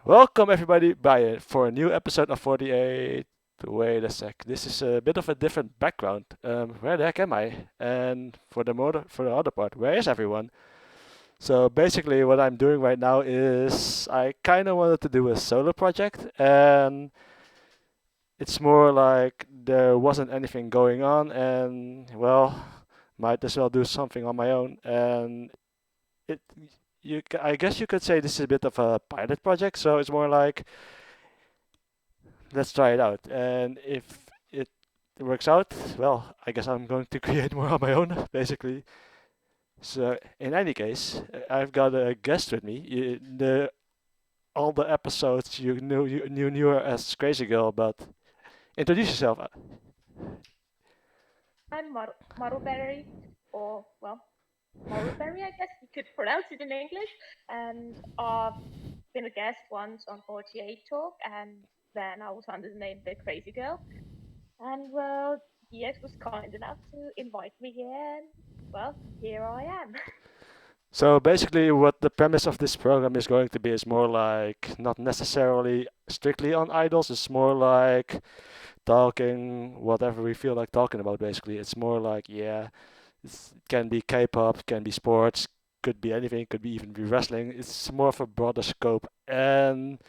Welcome everybody for a new episode of 48. Wait a sec. This is a bit of a different background. Where the heck am I? And for the other part, where is everyone? So basically, what I'm doing right now is I kind of wanted to do a solo project, and it's more like there wasn't anything going on, and well, might as well do something on my own. And it, I guess you could say this is a bit of a pilot project. So it's more like let's try it out. And if it works out, well, I guess I'm going to create more on my own, basically. So in any case, I've got a guest with me. The all the episodes you knew her as Crazy Girl, but introduce yourself. I'm Maruberry, or well, Maruberry, I guess you could pronounce it in English. And I've been a guest once on 48 Talk, and then I was under the name The Crazy Girl. And well, DX was kind enough to invite me here, and well, here I am. So basically, what the premise of this program is going to be is more like not necessarily strictly on idols. It's more like talking whatever we feel like talking about. Basically, it's more like it can be K-pop, can be sports, could be anything, could be even be wrestling. It's more of a broader scope. And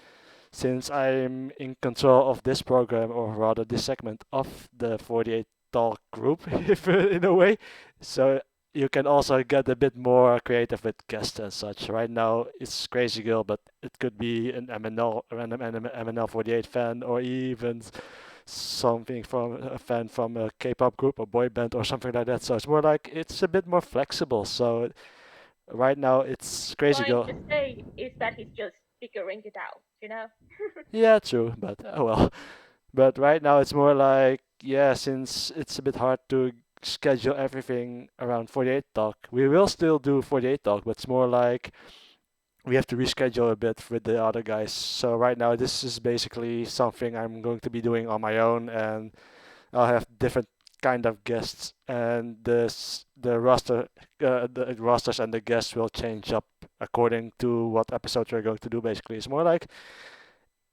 since I'm in control of this program, or rather this segment of the 48 Talk group, if in a way, so you can also get a bit more creative with guests and such. Right now it's Crazy Girl, but it could be an MNL, a random MNL 48 fan, or even something from a fan from a K-pop group or boy band or something like that. So it's more like it's a bit more flexible. So right now it's Crazy Trying Girl. to say is that he's just figuring it out. Yeah, true, but oh well. But right now it's more like since it's a bit hard to schedule everything around 48 talk, we will still do 48 talk, but it's more like we have to reschedule a bit with the other guys. So right now this is basically something I'm going to be doing on my own, and I'll have different kind of guests, and the rosters and the guests will change up according to what episode we're going to do. Basically, it's more like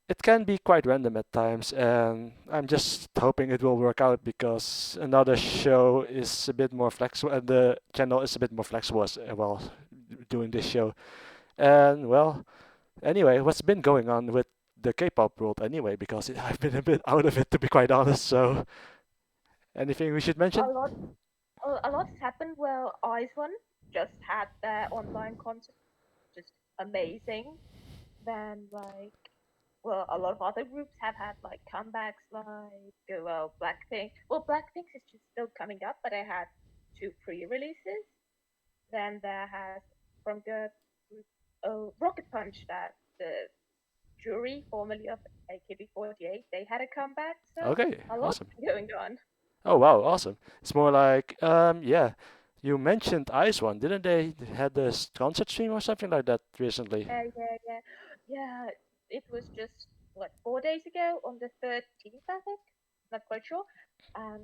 it can be quite random at times, and I'm just hoping it will work out because another show is a bit more flexible, and the channel is a bit more flexible as well doing this show. And well, anyway, what's been going on with the K-pop world anyway? Because I've been a bit out of it, to be quite honest. So anything we should A mention? lot, a lot has happened. Well, IZone just had their online concert, just amazing. Then well, a lot of other groups have had like comebacks, like Blackpink. Well, Blackpink is just still coming up, but I had two pre-releases. Then there has from the group Rocket Punch, that the jury formerly of AKB48, they had a comeback. So Okay, a lot awesome. going on. Oh wow, awesome. It's more like yeah. You mentioned Ice One, didn't they had this concert stream or something like that recently? Yeah. It was just what 4 days ago on the 13th, I think. Not quite sure. And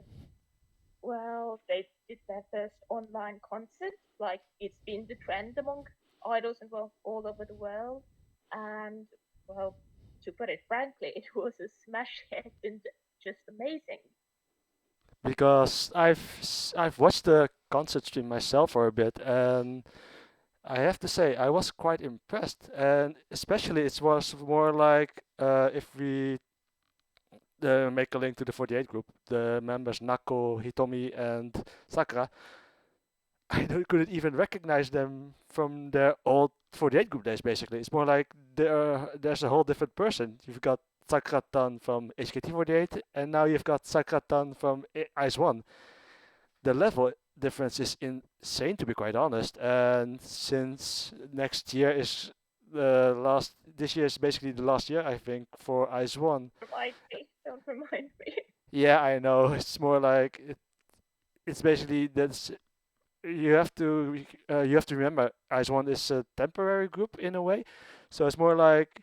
well, they did their first online concert. Like it's been the trend among idols and well all over the world. And well, to put it frankly, it was a smash hit and just amazing. Because I've watched the concert stream myself for a bit, and I have to say I was quite impressed. And especially it was more like if we make a link to the 48 group, the members Nako, Hitomi, and Sakura, couldn't even recognize them from their old 48 group days. Basically, it's more like there's a whole different person. You've got Sakura-tan from HKT48, and now you've got Sakura-tan from Ice One. The level difference is insane, to be quite honest. And since next year is this year is basically the last year, I think, for Ice One. Remind me, don't remind me. Yeah, I know. It's more like it's basically that's you have to remember Ice One is a temporary group in a way. So it's more like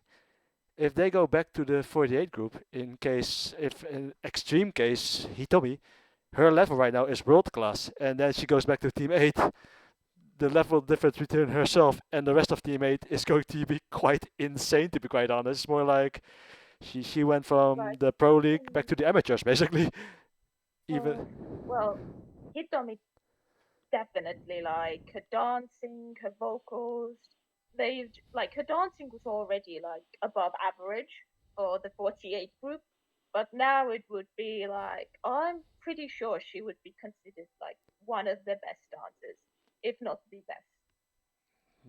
if they go back to the 48 group, in case if in extreme case Hitomi, her level right now is world class, and then she goes back to Team 8. the level difference between herself and the rest of teammate is going to be quite insane. To be quite honest, it's more like she went from Like, the pro league back mm, to the amateurs, basically. uh, Even well, Hitomi definitely like her dancing, her vocals. They like her dancing was already like above average for the 48 group, but now it would be like I'm pretty sure she would be considered like one of the best dancers, if not the best.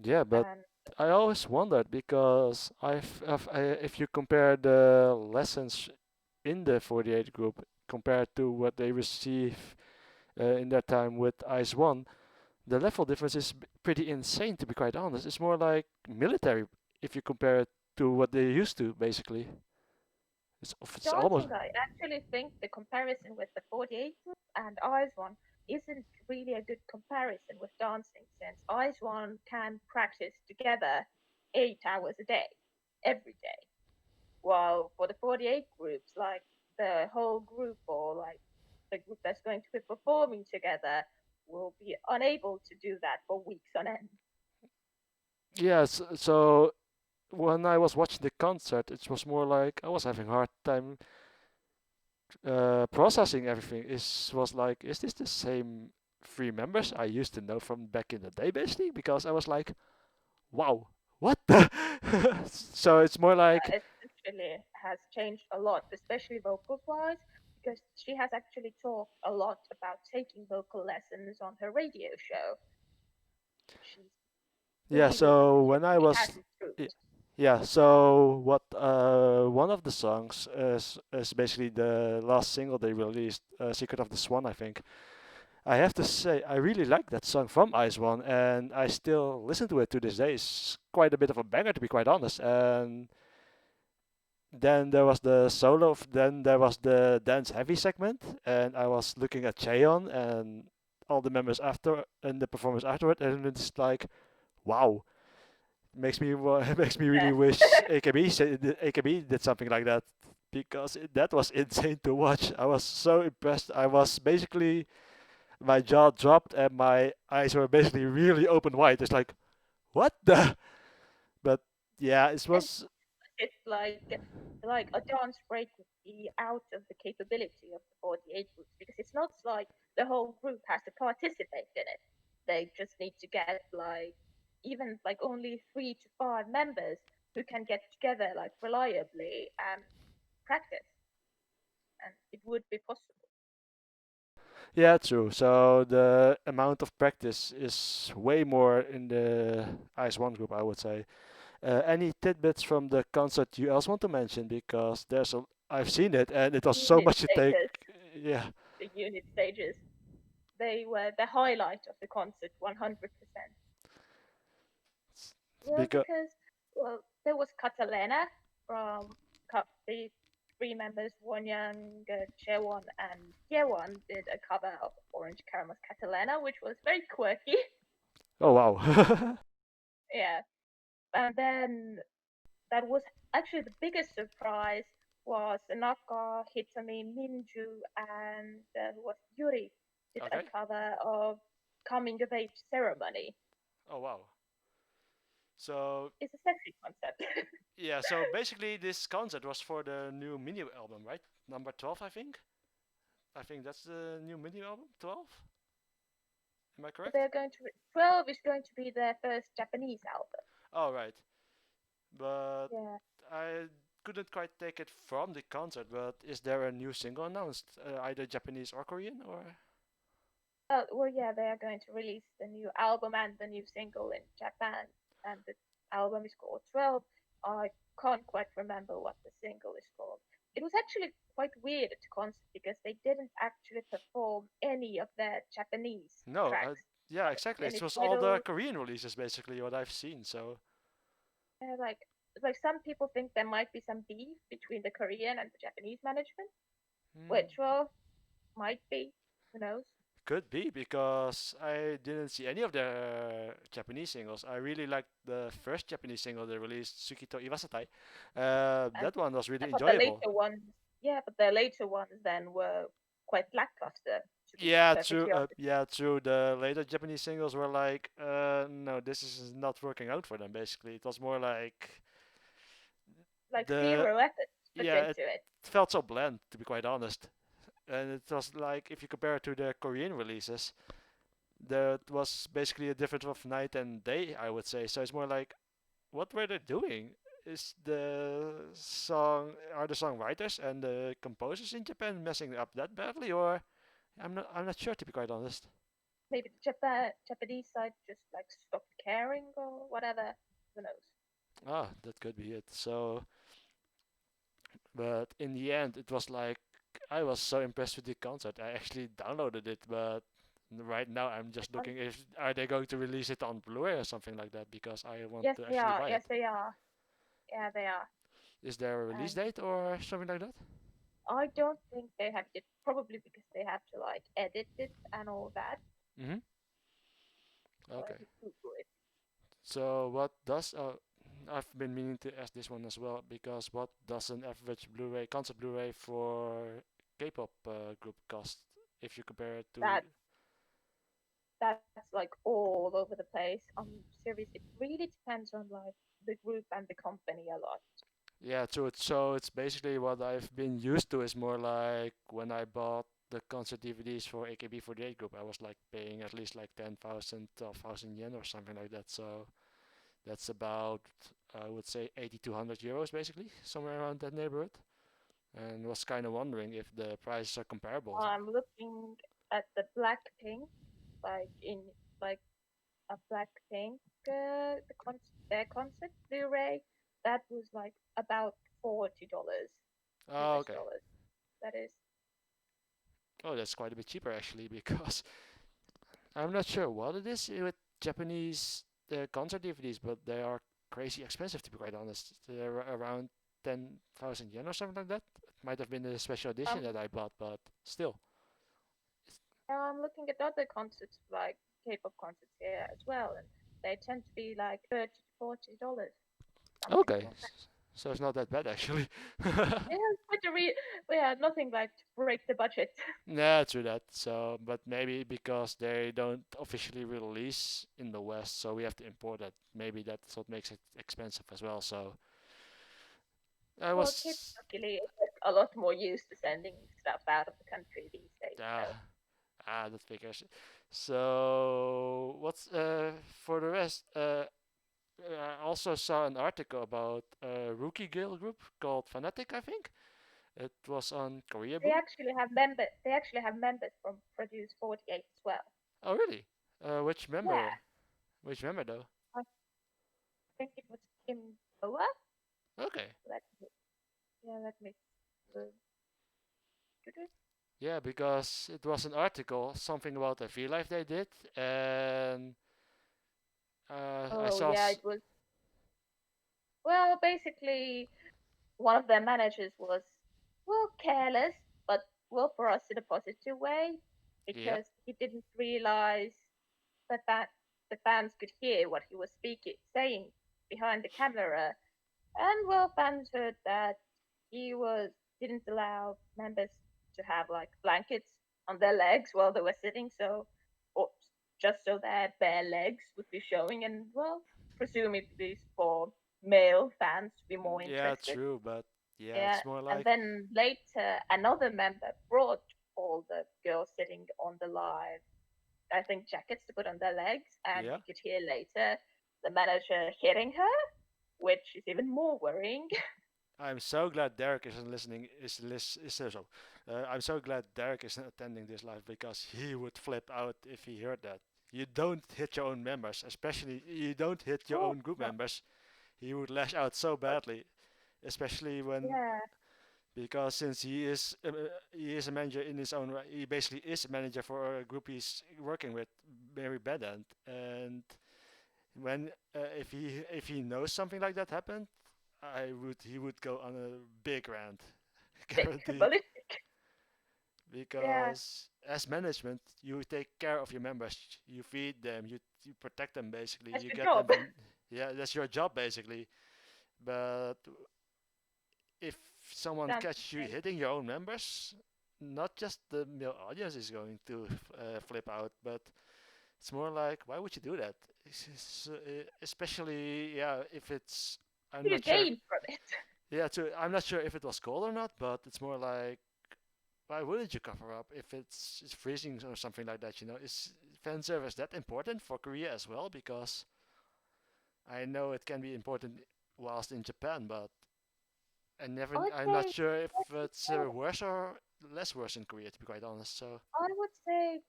yeah, but And I always wondered because if you compare the lessons in the 48 group compared to what they receive in their time with Ice One, the level difference is pretty insane. To be quite honest, it's more like military if you compare it to what they used to. Basically, it's almost dancing, I actually think the comparison with the 48 group and Eyes One isn't really a good comparison with dancing, since Eyes One can practice together 8 hours a day, every day. While for the 48 groups, like the whole group or like the group that's going to be performing together will be unable to do that for weeks on end. yes. So when I was watching the concert, it was more like I was having a hard time processing everything. Is was like, is this the same three members I used to know from back in the day, basically? Because I was like, wow, what the? So it's more like, It actually has changed a lot, especially vocals wise, because she has actually talked a lot about taking vocal lessons on her radio show. She's yeah. believing So she when I really has was, y- improved. yeah. So what? One of the songs is basically the last single they released, "Secret of the Swan," I think. I have to say, I really like that song from Ice One, and I still listen to it to this day. It's quite a bit of a banger, to be quite honest. And then there was the solo, then there was the dance heavy segment, and I was looking at Cheon and all the members after and the performance afterward, and it's like, wow, makes me makes me really wish Yeah. AKB did something like that because that was insane to watch. I was so impressed. I was basically my jaw dropped and my eyes were basically really open wide. It's like, what the? But yeah, it And was. it's like a dance break would be out of the capability of the 48 groups, because it's not like the whole group has to participate in it. They just need to get like even like only 3 to 5 members who can get together like reliably and practice, and it would be possible. Yeah, true. So the amount of practice is way more in the Ice One group, I would say. Any tidbits from the concert you else want to mention? Because I've seen it and it was so Unit much to take. stages, Yeah, the unit stages, they were the highlight of the concert 100%. Well, because because there was Catalina from the three members, Wonyang, Chewon, and Yewon did a cover of Orange Caramel's Catalina, which was very quirky. oh wow. Yeah, and then that was actually the biggest surprise was Naka, Hitomi, Minju, and who was Yuri did a Okay. cover of Coming of Age Ceremony. Oh wow. So It's a sexy concept. yeah, so basically this concert was for the new mini album, right? Number 12, I think. I think that's the new mini album, 12. Am I correct? They're going to 12 is going to be their first Japanese album. Oh right. But Yeah. I couldn't quite take it from the concert. But is there a new single announced, either Japanese or Korean, or? Well, yeah, they are going to release the new album and the new single in Japan, and the album is called 12. I can't quite remember what the single is called. It was actually quite weird at the concert because they didn't actually perform any of their Japanese No. tracks, Yeah, like exactly. It any was all the titles. Korean releases, basically what I've seen. So. Uh, like, like some people think there might be some beef between the Korean and the Japanese management, Hmm. which well might be. Who knows? Could be because I didn't see any of the Japanese singles. I really liked the first Japanese single they released, Tsukito Iwasatai. And That one was really but the enjoyable. later ones, yeah, but the later ones then were quite lackluster, to be Yeah, true. perfectly honest. Yeah, true. The later Japanese singles were like, no, this is not working out for them. Basically, it was more like Like the zero effort put yeah, it into it. felt so bland, to be quite honest. And it was like if you compare it to the Korean releases, there was basically a difference of night and day, I would say. So it's more like, what were they doing? Is the song are the songwriters and the composers in Japan messing up that badly, or I'm not sure, to be quite honest. Maybe the Japanese side just like stopped caring or whatever. Who knows? Ah, that could be it. So, but in the end, it was like I was so impressed with the concert. I actually downloaded it, but right now I'm just Um, looking if are they going to release it on Blu-ray or something like that because I want yes, to they actually are. buy Yes, it. they are. Yeah, they are. Is there a release And date or something like that? I don't think they have yet, probably because they have to like edit it and all that. Mm-hmm. Let Okay. me Google it. So what does I've been meaning to ask this one as well because what does an average Blu-ray concert Blu-ray for K-pop group cost if you compare it to? That that's like all over the place. I'm serious. It really depends on like the group and the company a lot. Yeah, true. So it's basically what I've been used to is more like when I bought the concert DVDs for AKB48 group, I was like paying at least like 10,000, 12,000 yen or something like that. So that's about, I would say, 80 to 100 euros basically, somewhere around that neighborhood. And was kind of wondering if the prices are comparable. I'm looking at the Blackpink, like in like a Blackpink, their concert Blu-ray. That was like about $40 Oh, US okay. dollars. That is. Oh, that's quite a bit cheaper actually because I'm not sure what it is with Japanese concert DVDs, but they are crazy expensive to be quite honest. They're around 10,000 yen or something like that. It might have been the special edition Um, that I bought, but still. I'm looking at other concerts like K-pop concerts here as well, and they tend to be like $30 to $40, something Okay, like that. so it's not that bad actually. Yeah, it's quite a yeah, nothing like to break the budget. Yeah, true that. So, but maybe because they don't officially release in the West, so we have to import it. Maybe that's what makes it expensive as well. So I Well, K-pop was, luckily is like, a lot more used to sending stuff out of the country these days. So that figures. So what's for the rest? I also saw an article about a rookie girl group called Fanatic, I think. It was on Korea they Boom. actually have members. They actually have members from Produce 48 as well. Oh, really? Which Yeah, member? Which member though? I think it was Kim Boa. Okay. Let me, yeah, let me. Uh, Yeah, because it was an article, something about a V Life they did, and I oh saw. yeah, it was. Well, basically, one of their managers was well careless, but well for us in a positive way Yeah. because he didn't realize that the fans could hear what he was speaking saying behind the camera, and well, fans heard that he was didn't allow members to have like blankets on their legs while they were sitting, so or just so their bare legs would be showing, and well, presumably for male fans to be more Yeah, interested. true, but yeah, Yeah, it's more and like then later another member brought all the girls sitting on the live, I think, jackets to put on their legs, and yeah. you could hear later the manager hitting her, which is even more worrying. I'm so glad Derek isn't listening. I'm so glad Derek isn't attending this live because he would flip out if he heard that. You don't hit your own members, especially you don't hit your Oh, own group no. members. He would lash out so badly, especially when Yeah, because since he is a manager in his own right. He basically is a manager for a group he's working with, Mary Bedant, and when if he knows something like that happened, I would he would go on a big rant, big guaranteed. ballistic. Yeah, Because as management, you take care of your members, you feed them, you protect them basically, that's you your get them job. from yeah, that's your job basically. But if someone Sounds catches you insane. hitting your own members, not just the male audience is going to flip out, but it's more like, why would you do that? Especially, yeah, if it's, I'm You not sure. gain from it. Yeah, too. I'm not sure if it was cold or not, but it's more like, why wouldn't you cover up if it's freezing or something like that? Is fan service that important for Korea as well? Because I know it can be important whilst in Japan, but I would I'm not say, sure if it's worse or less worse in Korea, to be quite honest. So, I would say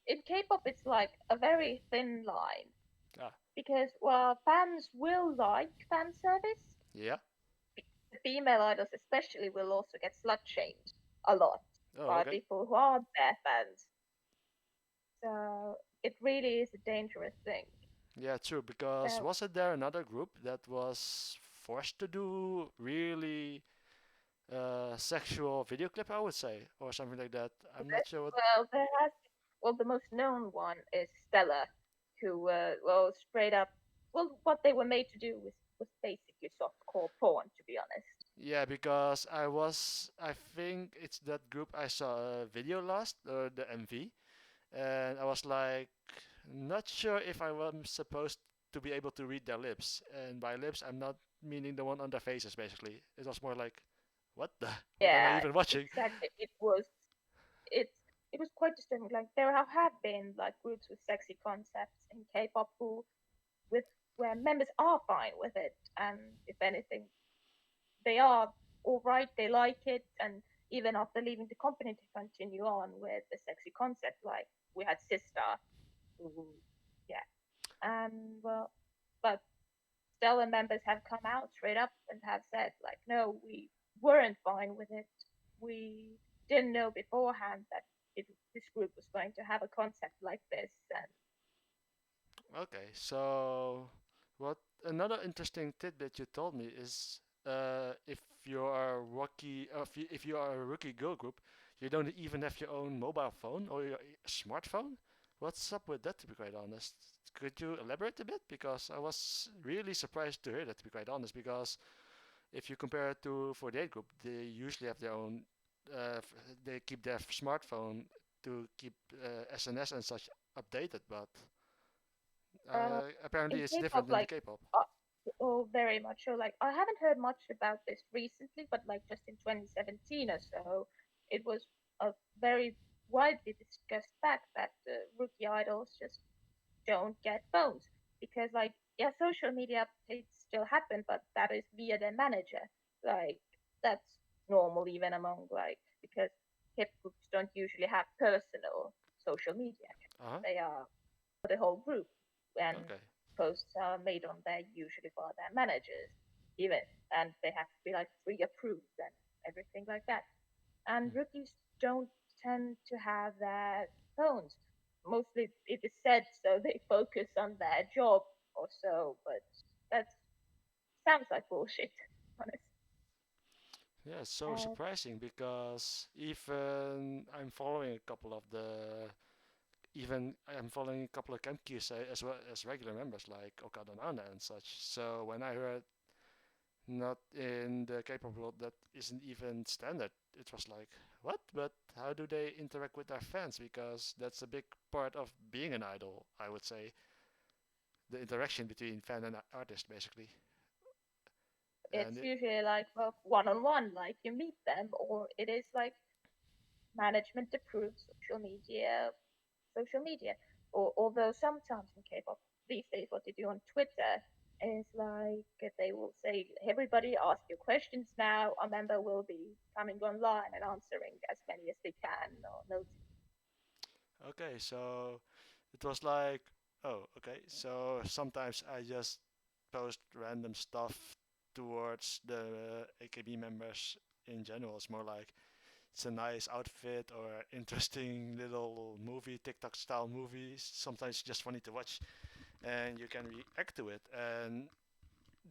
in K-pop it's like a very thin line ah, because well, fans will like fan service. yeah. The female idols especially will also get slut shamed a lot Oh, by okay. people who aren't their fans. So it really is a dangerous thing. Yeah, true. Because So wasn't there another group that was forced to do really sexual video clip, I would say, or something like that. I'm not sure what. there has the most known one is Stella, who straight up what they were made to do was basically softcore porn, to be honest. Yeah, because I think it's that group I saw a video last, or the MV, and I was like, not sure if I was supposed to be able to read their lips. And by lips, I'm not meaning the one on their faces, basically. It was more like, what the? What am I Yeah, even watching? exactly. It's it was quite disturbing. Like there have been like groups with sexy concepts in K-pop who with where members are fine with it, and if anything, they are all right. They like it, and even after leaving the company, to continue on with the sexy concept. Like we had Sister, who, yeah, and well, but Stella members have come out straight up and have said like, no, we weren't fine with it. We didn't know beforehand that this group was going to have a concept like this, and Okay, so what another interesting tidbit you told me is if you are a rookie, if you are a rookie girl group, you don't even have your own mobile phone or your smartphone. What's up with that, to be quite honest? Could you elaborate a bit? Because I was really surprised to hear that, to be quite honest. Because if you compare it to 48 group, they usually have their own, they keep their smartphone to keep SNS and such updated, but uh, apparently in it's K-pop, different in the like, K-pop. uh, oh, very much so. Like, I haven't heard much about this recently, but like just in 2017 or so, it was a very widely discussed fact that rookie idols just don't get phones because, like, yeah, social media updates still happen, but that is via their manager. Like, that's normal even among like because hip groups don't usually have personal social media accounts. Uh-huh. They are for the whole group, and Okay. posts are made on there usually for their managers, even, and they have to be like pre-approved and everything like that. And Hmm. rookies don't tend to have their phones. Mostly it is said so they focus on their job or so, but that sounds like bullshit, honest. Yeah, it's so Uh, surprising because even I'm following a couple of Kemkis as well as regular members like Okada Nana and such. So when I heard not in the K-pop world that isn't even standard, it was like, what? But how do they interact with their fans? Because that's a big part of being an idol, I would say. The interaction between fan and artist, basically. it's And it, usually like well, one-on-one, like you meet them, or it is like management approves social media. Or although sometimes in K-pop these days, what they do on Twitter is like they will say, "Everybody, ask your questions now. A member will be coming online and answering as many as they can." Or no, okay, so it was like, oh, okay. So sometimes I just post random stuff towards the AKB members in general. It's more like it's a nice outfit or interesting little movie, TikTok style movie. Sometimes just funny to watch, and you can react to it. And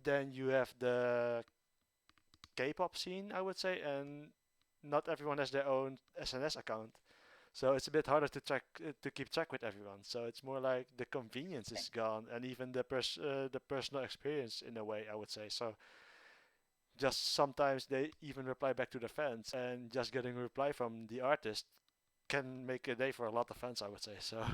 then you have the K-pop scene, I would say, and not everyone has their own SNS account. So it's a bit harder to keep track with everyone. So it's more like the convenience is gone, and even the personal experience in a way, I would say. So just sometimes they even reply back to the fans, and just getting a reply from the artist can make a day for a lot of fans, I would say. So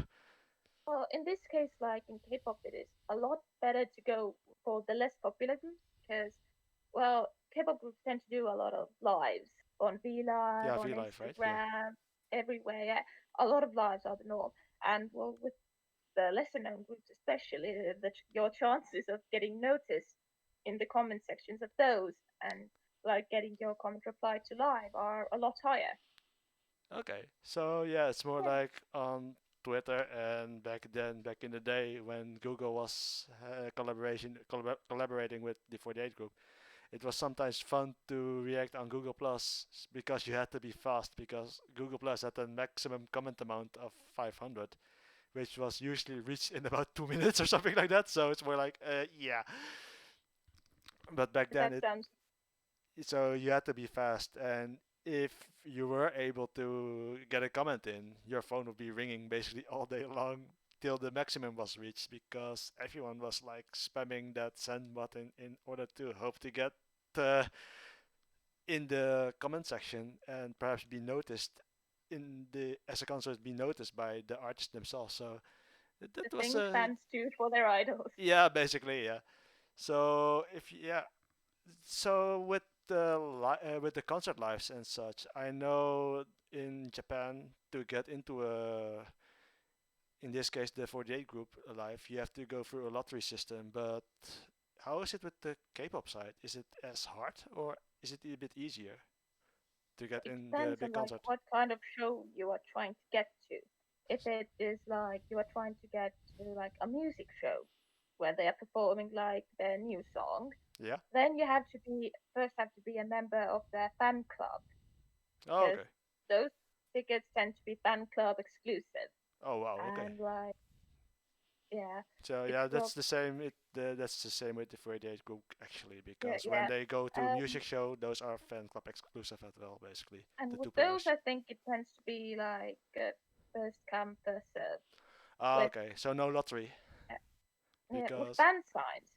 Well, in this case, like in K-pop, it is a lot better to go for the less popular groups because, well, K-pop groups tend to do a lot of lives on V Live, yeah, on V Live, right? Yeah. Instagram, everywhere. Yeah, a lot of lives are the norm. And well, with the lesser known groups, especially, your chances of getting noticed in the comment sections of those and like getting your comment replied to live are a lot higher. Okay, so yeah, it's more Yeah, like on Twitter, and back then, back in the day when Google was collaborating with the 48 group, it was sometimes fun to react on Google Plus because you had to be fast because Google Plus had a maximum comment amount of 500, which was usually reached in about 2 minutes or something like that. So it's more like, yeah. But back then, that sounds so you had to be fast, and if you were able to get a comment in, your phone would be ringing basically all day long till the maximum was reached because everyone was like spamming that send button in order to hope to get uh, in the comment section and perhaps be noticed in the as a concert, be noticed by the artists themselves. So the that was thing fans do for their idols. yeah, basically, yeah. So if yeah, so with the concert lives and such, I know in Japan to get into a, in this case the 48 group live, you have to go through a lottery system. But how is it with the K-pop side? Is it as hard or is it a bit easier to get It in the depends big on like concert? what kind of show you are trying to get to. If it is like you are trying to get to like a music show where they are performing like their new song, Yeah. then you have to be first have to be a member of their fan club Oh, because okay. those tickets tend to be fan club exclusive. Oh wow. Okay. And like yeah, So it's yeah, well that's the same. That's the same with the 48 group actually, yeah because when yeah. they go to a Um, music show, those are fan club exclusive as well, basically and the with two those, players. I think it tends to be like first come first serve. Ah, With okay. So no lottery uh, yeah, with because. band signs,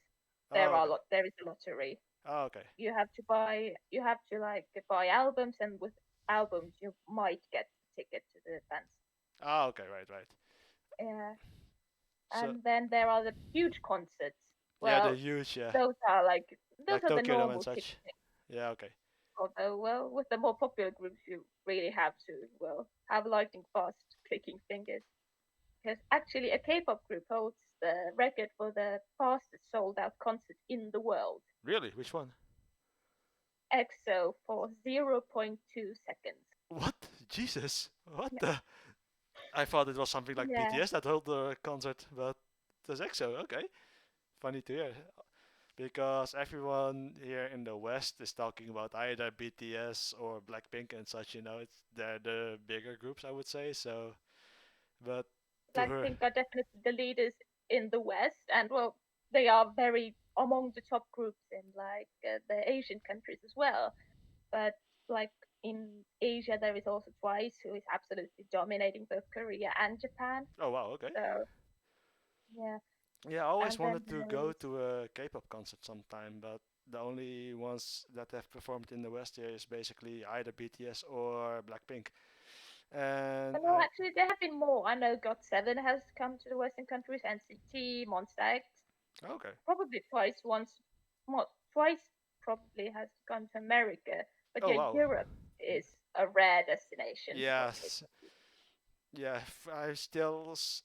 Oh, okay. there is a lottery. Oh, okay. You have to like buy albums, and with albums you might get a ticket to the bands. Ah, okay. Right, right. Yeah, So and then there are the huge concerts. yeah, they're Well, huge. Yeah, those like are the Tokyo Dome and normal such. ticketing. Yeah. Okay. Although, well, with the more popular groups, you really have to have lightning fast clicking fingers. Because actually, a K-pop group holds the record for the fastest sold-out concert in the world. Really? Which one? EXO for 0.2 seconds. What? Jesus! What the? I thought it was something like Yeah, BTS that held the concert, but that's EXO. Okay. Funny to hear. Because everyone here in the West is talking about either BTS or Blackpink and such. It's they're the bigger groups, I would say. So, but to her, Blackpink are definitely the leaders in the West, and well, they are very among the top groups in like the Asian countries as well. But like in Asia, there is also Twice, who is absolutely dominating both Korea and Japan. oh wow, okay. So yeah, Yeah, I always and then wanted to there go is to a K-pop concert sometime, but the only ones that have performed in the West here is basically either BTS or Blackpink. And no, actually there have been more. I know GOT7 has come to the Western countries, NCT, Monster X, okay. probably Twice once, Twice probably has gone to America, but Oh yeah, wow. Europe is a rare destination for Yes. K-pop. Yeah,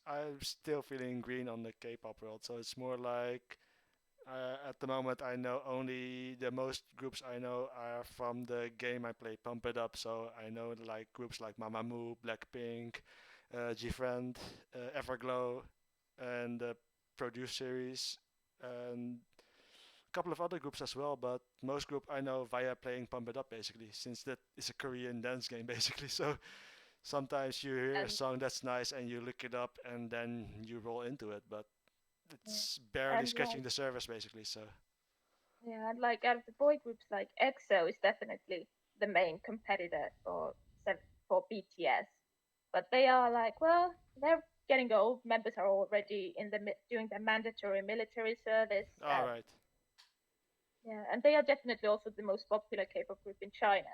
I'm still feeling green on the K-pop world. So it's more like at the moment I know only the most groups I know are from the game I play, Pump It Up. So I know like groups like Mamamoo, Blackpink, G-Friend, Everglow, and the Produce series, and a couple of other groups as well. But most group I know via playing Pump It Up basically, since that is a Korean dance game basically. So sometimes you hear a And song that's nice and you look it up and then you roll into it, but yeah, it's barely and scratching the surface basically. So and like out of the boy groups, like EXO is definitely the main competitor for BTS, but they are like, well, they're getting old. Members are already in the doing their mandatory military service, all and right. Yeah, and they are definitely also the most popular K-pop group in China.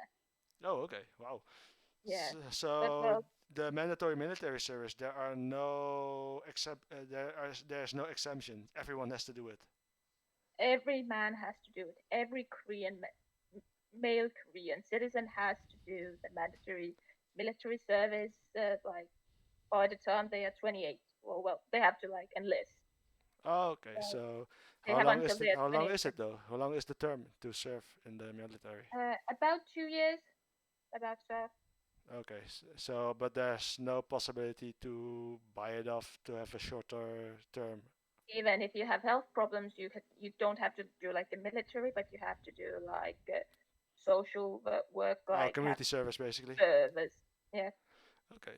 Oh, okay. Wow. Yeah, but So well, the mandatory military service, there are no there's no exemption. Everyone has to do it. every man has to do it. Every male Korean citizen has to do the mandatory military service. Like by the time they are 28, well, they have to like enlist. Oh, okay. So So they have until they are how long 28. is it though? How long is the term to serve in the military? About 2 years. About so. Okay. So but there's no possibility to buy it off to have a shorter term. Even if you have health problems, you don't have to do like the military, but you have to do like social work, Oh, like have community service basically. service. Yeah, Okay.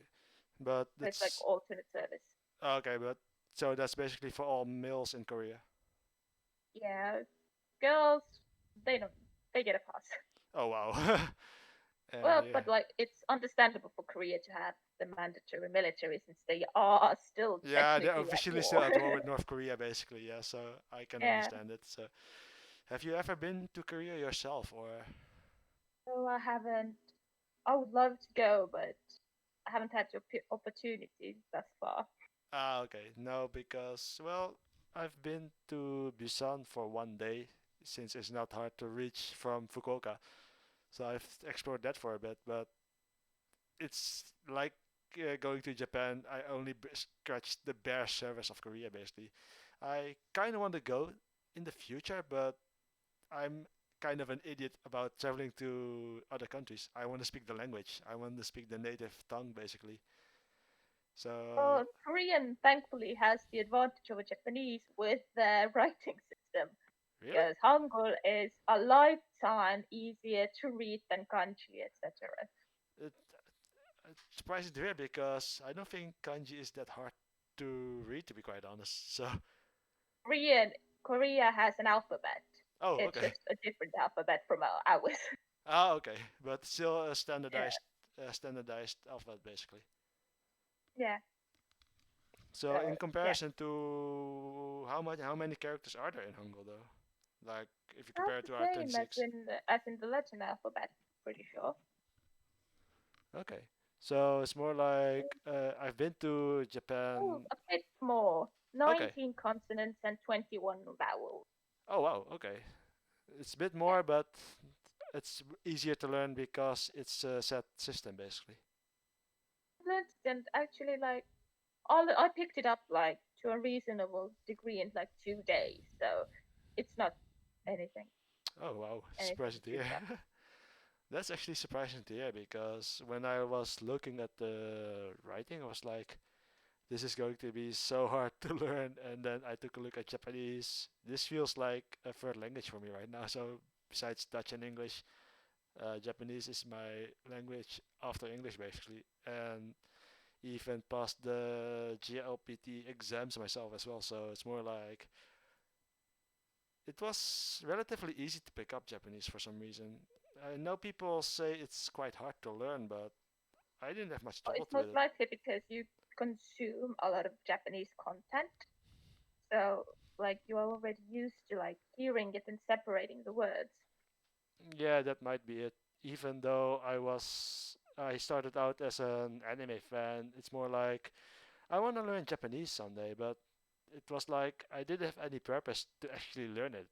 But so it's like it's alternate service. okay, but so that's basically for all males in Korea. Yeah, girls, they don't, they get a pass. Oh wow. Well, Yeah. but like it's understandable for Korea to have the mandatory military since they are still Yeah, they're technically at officially still war. at war with North Korea, basically. Yeah, so I can Yeah, understand it. So, have you ever been to Korea yourself, or? so I haven't. I would love to go, but I haven't had the opportunity thus far. Ah, okay. No, because well, I've been to Busan for 1 day, since it's not hard to reach from Fukuoka. So I've explored that for a bit, but it's like going to Japan. I only scratched the bare surface of Korea, basically. I kind of want to go in the future, but I'm kind of an idiot about traveling to other countries. I want to speak the language. I want to speak the native tongue, basically. So, Korean thankfully has the advantage over Japanese with their writing system really? because Hangul is a lifetime easier to read than kanji, etc. It, it's surprising to hear because I don't think kanji is that hard to read, to be quite honest. So, Korea has an alphabet. oh, It's okay. just a different alphabet from ours. Ah, okay. But still a Yeah, standardized alphabet, basically. yeah. So, So in yeah, comparison to how many characters are there in Hangul, though? Like, if you about compare it the to our same 26. as in the Latin alphabet. Pretty sure. Okay. So it's more like I've been to Oh, Japan. a bit more. Okay. 19 consonants and 21 vowels. Oh wow. Okay. It's a bit Yeah. more, but it's easier to learn because it's a set system basically. And actually, like all I picked it up like to a reasonable degree in like 2 days, so it's not anything Oh wow. anything Surprising to too hear. tough. That's actually surprising to hear because when I was looking at the writing, I was like, this is going to be so hard to learn. And then I took a look at Japanese. This feels like a third language for me right now. So besides Dutch and English, Japanese is my language after English basically, and even passed the GLPT exams myself as well. So it's more like it was relatively easy to pick up Japanese for some reason. I know people say it's quite hard to learn, but I didn't have much trouble It's with most it. likely because you consume a lot of Japanese content, so like you are already used to like hearing it and separating the words. Yeah, that might be it. Even though I started out as an anime fan, it's more like I want to learn Japanese someday, but it was like I didn't have any purpose to actually learn it.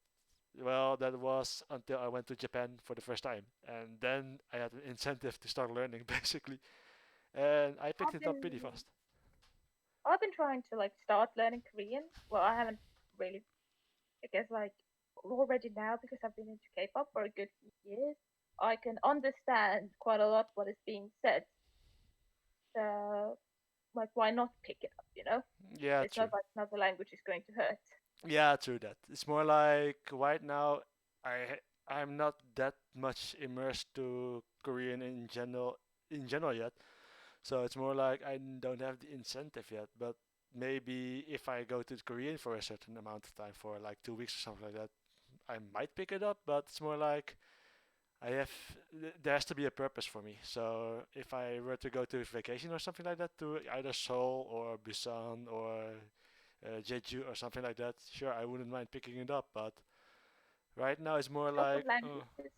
Well, that was until I went to Japan for the first time, and then I had an incentive to start learning basically, and I picked I've it up pretty been fast. I've been trying to like start learning Korean. Well, I haven't really, I guess like already now because I've been into K-pop for a good few years. I can understand quite a lot what is being said. So like why not pick it up, you know? Yeah, It's true. not like another language is going to hurt. Yeah, true that. It's more like right now I'm not that much immersed to Korean in general yet. So it's more like I don't have the incentive yet, but maybe if I go to Korean for a certain amount of time, for like 2 weeks or something like that, I might pick it up. But it's more like there has to be a purpose for me. So if I were to go to vacation or something like that to either Seoul or Busan or Jeju or something like that, sure, I wouldn't mind picking it up. But Right now it's more Talk of like, languages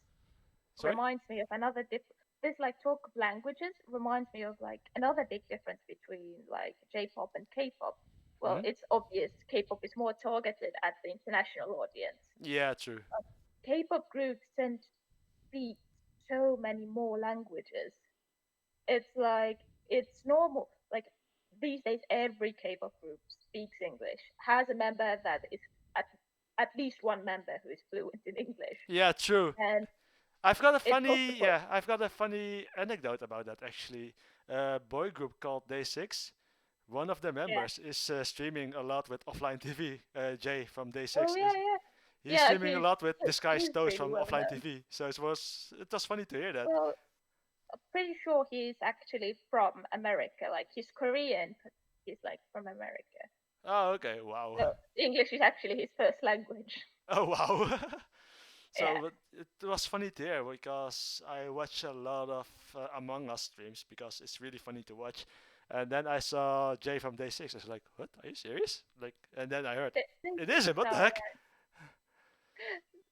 sorry. reminds me of another this like talk of languages reminds me of like another big difference between like J-pop and K-pop. Well, Hmm. it's obvious K-pop is more targeted at the international audience. Yeah, true. K-pop groups tend to speak so many more languages. It's like it's normal. Like these days, every K-pop group speaks English. Has a member that is at at least one member who is fluent in English, Yeah, true. and it's possible. I've got a funny anecdote about that actually. A boy group called Day Six. One of the Yeah. members is streaming a lot with offline TV. Jay from Day Oh Six yeah, is yeah, he's yeah. streaming a lot with Disguised He's Toast really from well offline known. TV. So it was funny to hear that. Well, I'm pretty sure he's actually from America. Like he's Korean, but he's like from America. Oh, okay, wow. So English is actually his first language. Oh, wow. Yeah. So but it was funny to hear because I watch a lot of Among Us streams because it's really funny to watch. And then I saw Jay from Day Six. I was like, "What? Are you serious?" Like, and then I heard it is him. Basics What the are heck?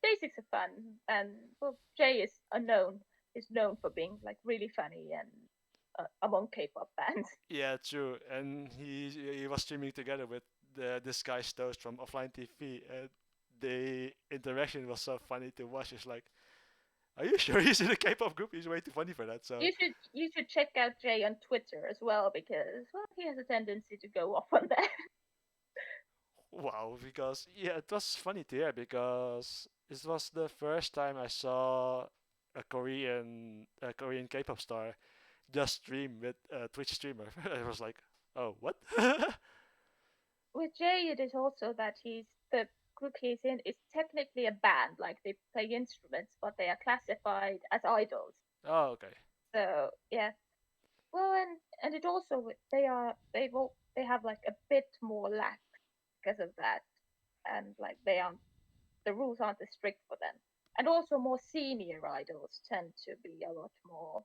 basics are fun, and well, Jay is known for being like really funny and among K-pop fans. Yeah, true. And he was streaming together with this guy Toast from Offline TV, and the interaction was so funny to watch. It's like, are you sure he's in a K-pop group? He's way too funny for that. So You should check out Jay on Twitter as well because well he has a tendency to go off on there. wow, because yeah, it was funny to hear because this was the first time I saw a Korean K-pop star just stream with a Twitch streamer. I was like, oh, what? With Jay, it is also that the group he's in is technically a band, like they play instruments, but they are classified as idols. Oh, okay. So yeah, well, and it also they have like a bit more lax because of that, and like the rules aren't as strict for them, and also more senior idols tend to be a lot more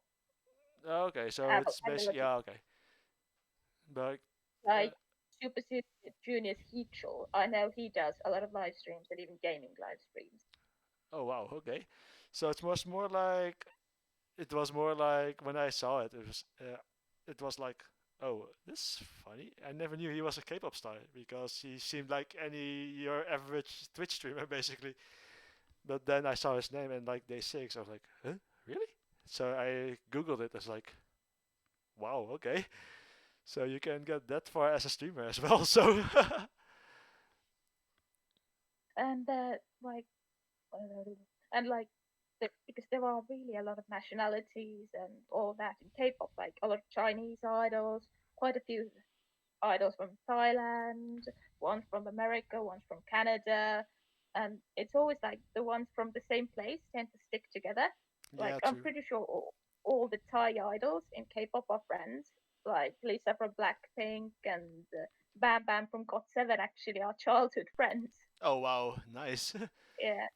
Okay, so have it's a basically little yeah, okay. But uh, like Super Junior's Heechul. I know he does a lot of live streams and even gaming live streams. oh wow, okay. So it was more like when I saw it, it was like, oh, this is funny. I never knew he was a K-pop star because he seemed like any your average Twitch streamer basically. But then I saw his name and like day six, I was like, huh, really? So I googled it. I was like, wow, okay. So you can get that far as a streamer as well. So And like and like because there are really a lot of nationalities and all that in K-pop, like a lot of Chinese idols, quite a few idols from Thailand, one from America, one from Canada, and it's always like the ones from the same place tend to stick together. Like yeah, I'm true. pretty sure all the Thai idols in K-pop are friends. Like Lisa from Blackpink and Bam Bam from GOT7 actually are childhood friends. Oh wow, nice. Yeah,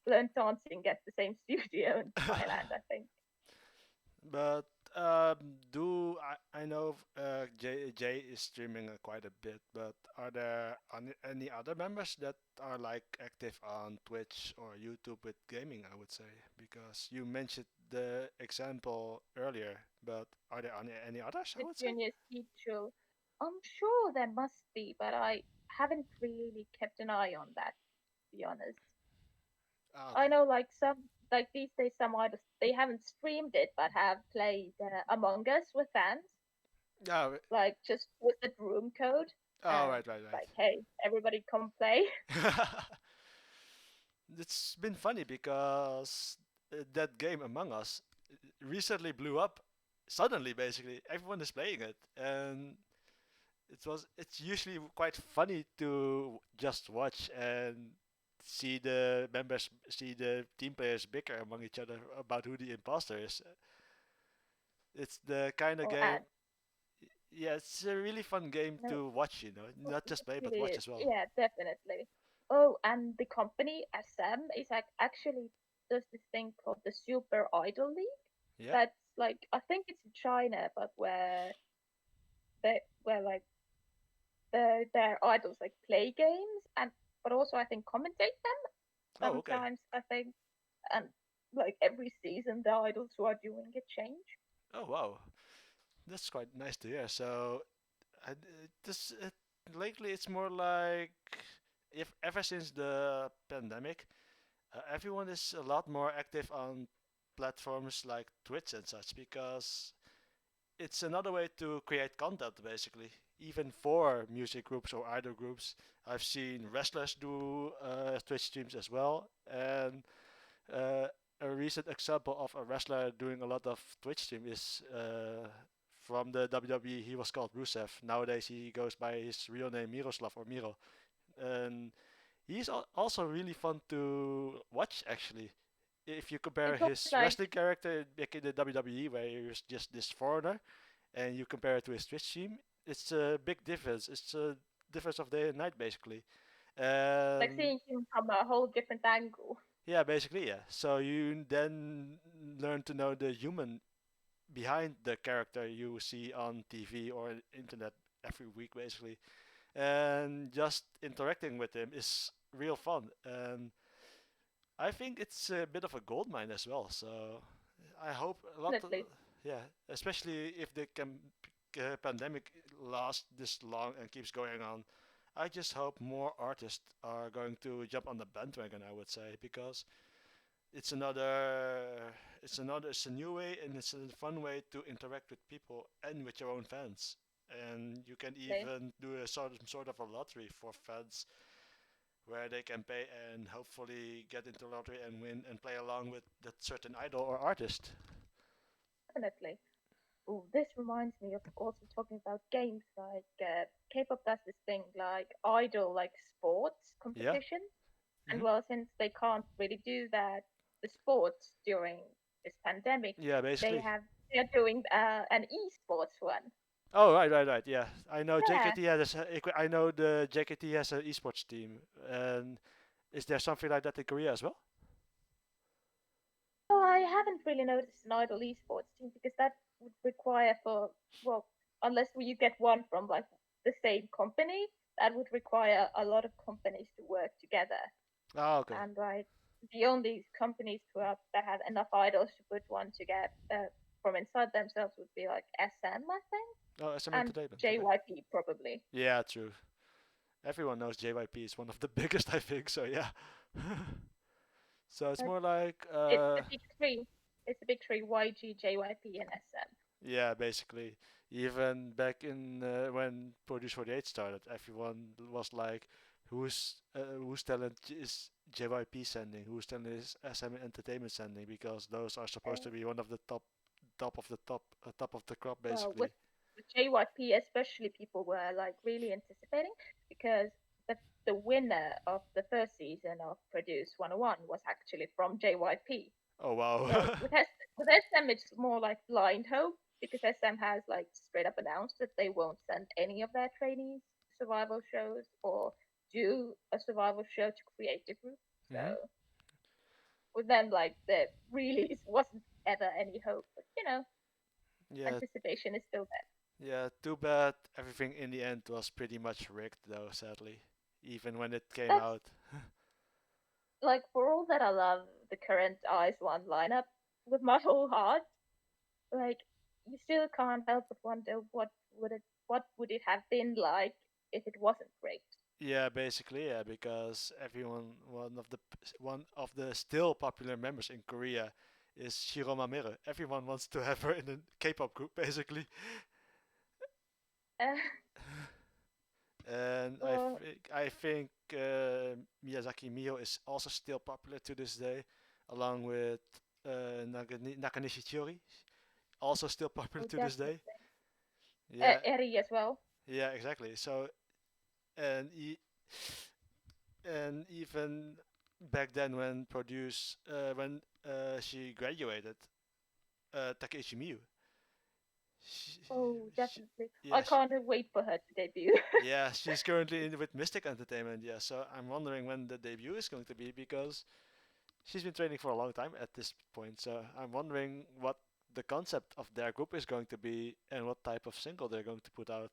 learned dancing at the same studio in Thailand, I think. But do I know Jay is streaming quite a bit, but are there any other members that are like active on Twitch or YouTube with gaming? I would say because you mentioned the example earlier, but are there any others? I The would say. junior teacher, I'm sure there must be, but I haven't really kept an eye on that, to be honest. Ah, I okay. know like these days some artists they haven't streamed it but have played Among Us with fans, Yeah. like just with the room code Oh, and right, right, right. like, hey, everybody come play. It's been funny because that game Among Us recently blew up. Suddenly, basically, everyone is playing it, and it's usually quite funny to just watch and see the team players bicker among each other about who the imposter is. It's the kind of Oh, and game. Yeah, it's a really fun game no, to watch. Not it just play but really watch is. as well. Yeah, definitely. Oh, and the company SM is like actually does this thing called the Super Idol League. Yeah. That's like I think it's in China, but where like their idols like play games and but also I think commentate them. Oh, okay. sometimes, I think. And like every season, the idols who are doing it change. Oh, wow. That's quite nice to hear. So, I, this lately it's more like if ever since the pandemic, everyone is a lot more active on platforms like Twitch and such because it's another way to create content basically. Even for music groups or idol groups, I've seen wrestlers do Twitch streams as well, and uh, a recent example of a wrestler doing a lot of Twitch stream is from the WWE. He was called Rusev. Nowadays he goes by his real name Miroslav or Miro, and he's also really fun to watch actually. If you compare It's always his like wrestling character back in the WWE, where he was just this foreigner, and you compare it to his Twitch stream, it's a big difference. It's a difference of day and night basically. And seeing him from a whole different angle. yeah, basically, yeah. So you then learn to know the human behind the character you see on TV or internet every week, basically. And just interacting with him is real fun. And I think it's a bit of a gold mine as well. So I hope a lot, Definitely. yeah, especially if the pandemic lasts this long and keeps going on. I just hope more artists are going to jump on the bandwagon, I would say, because it's another it's a new way and it's a fun way to interact with people and with your own fans, and you can even do a sort of a lottery for fans where they can pay and hopefully get into the lottery and win and play along with that certain idol or artist. Definitely. Oh, this reminds me of also talking about games. Like K-pop does this thing like idol, like sports Yeah. competition, and Hmm. well, since they can't really do that, the sports during this pandemic, Yeah, they basically. have they're doing an esports one. Oh, right, right, right. Yeah, I know Yeah. JKT has. I know the JKT has an esports team. And is there something like that in Korea as well? Well, I haven't really noticed an idol esports team because that would require for well, unless you get one from like the same company, that would require a lot of companies to work together. Ah, okay. And like the only companies who have that have enough idols to put one together from inside themselves would be like SM, I think, Oh, SM and Entertainment. Okay. JYP probably. Yeah, true. Everyone knows JYP is one of the biggest, I think. So yeah. So it's But more like it's the big three. It's the big three: YG, JYP, and SM. yeah, basically. Even back in when Produce 48 started, everyone was like, whose talent is JYP sending? Whose talent is SM Entertainment sending? Because those are supposed to Uh, be one of the top of the top of the crop, well, basically. with JYP especially, people were like really anticipating because the winner of the first season of Produce 101 was actually from JYP. Oh Well, wow. with SM, it's more like blind hope because SM has like straight up announced that they won't send any of their trainees to survival shows or do a survival show to create the group. Hmm. So with them, like there really wasn't ever any hope. But Yeah, anticipation is still there. yeah. Too bad. Everything in the end was pretty much rigged, though. Sadly, even when it came That's out. like for all that I love the current IZone lineup with my whole heart. Like you still can't help but wonder what would it have been like if it wasn't great. Yeah, basically, yeah, because everyone, one of the still popular members in Korea is Shiro Mamere. Everyone wants to have her in a K-pop group, basically. Uh, And well, I think Miyazaki Mio is also still popular to this day, along with Nakanishi Chiori, also still popular oh, to this day. definitely. Yeah, Eri as well. yeah, exactly. So and and even back then when she graduated, Takeishi Miyu, she, Oh, she, definitely. I yeah, can't wait for her to debut. yeah, she's currently with Mystic Entertainment. Yeah, so I'm wondering when the debut is going to be because she's been training for a long time at this point. So I'm wondering what the concept of their group is going to be and what type of single they're going to put out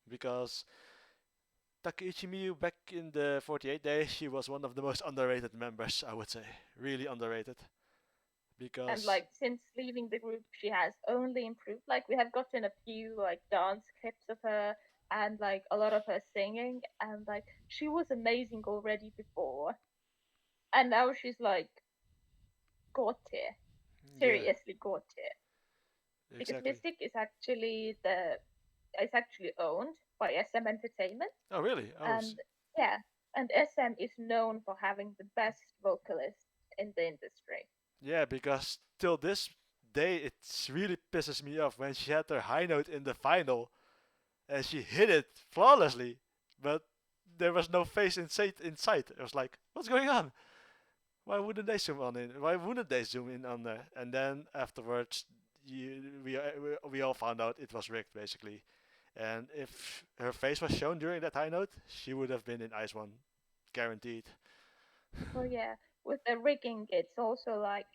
because Takeuchi Miyu back in the 48 days, she was one of the most underrated members, I would say. Really underrated. And Because, like since leaving the group, she has only improved. Like we have gotten a few like dance clips of her and like a lot of her singing, and like she was amazing already before, and now she's like god tier, yeah, seriously god tier. Because exactly. Mystic is actually owned by SM Entertainment, Oh, really? and yeah, and SM is known for having the best vocalists in the industry. Yeah, because till this day, it really pisses me off when she had her high note in the final and she hit it flawlessly, but there was no face in sight. It was like, what's going on? Why wouldn't they zoom on in? Why wouldn't they zoom in on there? And then afterwards, we all found out it was rigged basically. And if her face was shown during that high note, she would have been in Ice One, guaranteed. Oh yeah, with the rigging, it's also like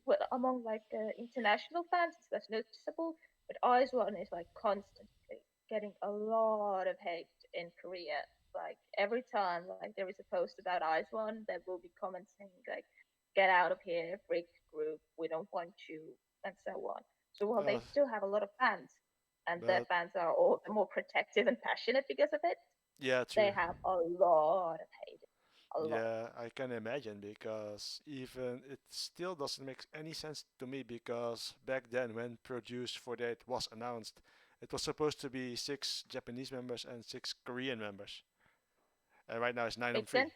well, among like international fans, it's less noticeable. But IZone is like constantly getting a lot of hate in Korea. Like every time like there is a post about IZone, there will be comments saying like, "Get out of here, freak group. We don't want you," and so on. So while they Uh, still have a lot of fans, and their but fans are all the more protective and passionate because of it, yeah, they true. have a lot of hate. A lot. Yeah, I can imagine because even it still doesn't make any sense to me because back then when Produce 48 was announced, it was supposed to be 6 Japanese members and 6 Korean members. And right now it's 9 on Makes 3. sense.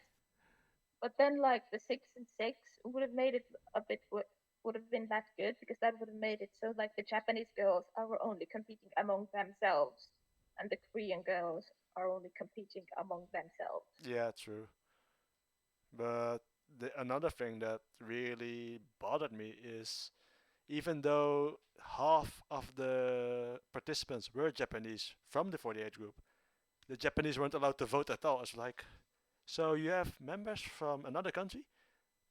But then, like the 6 and 6 would have made it a bit would have been that good because that would have made it so like the Japanese girls are only competing among themselves, and the Korean girls are only competing among themselves. Yeah, true. But another thing that really bothered me is even though half of the participants were Japanese from the 48 group, the Japanese weren't allowed to vote at all. It's like, so you have members from another country,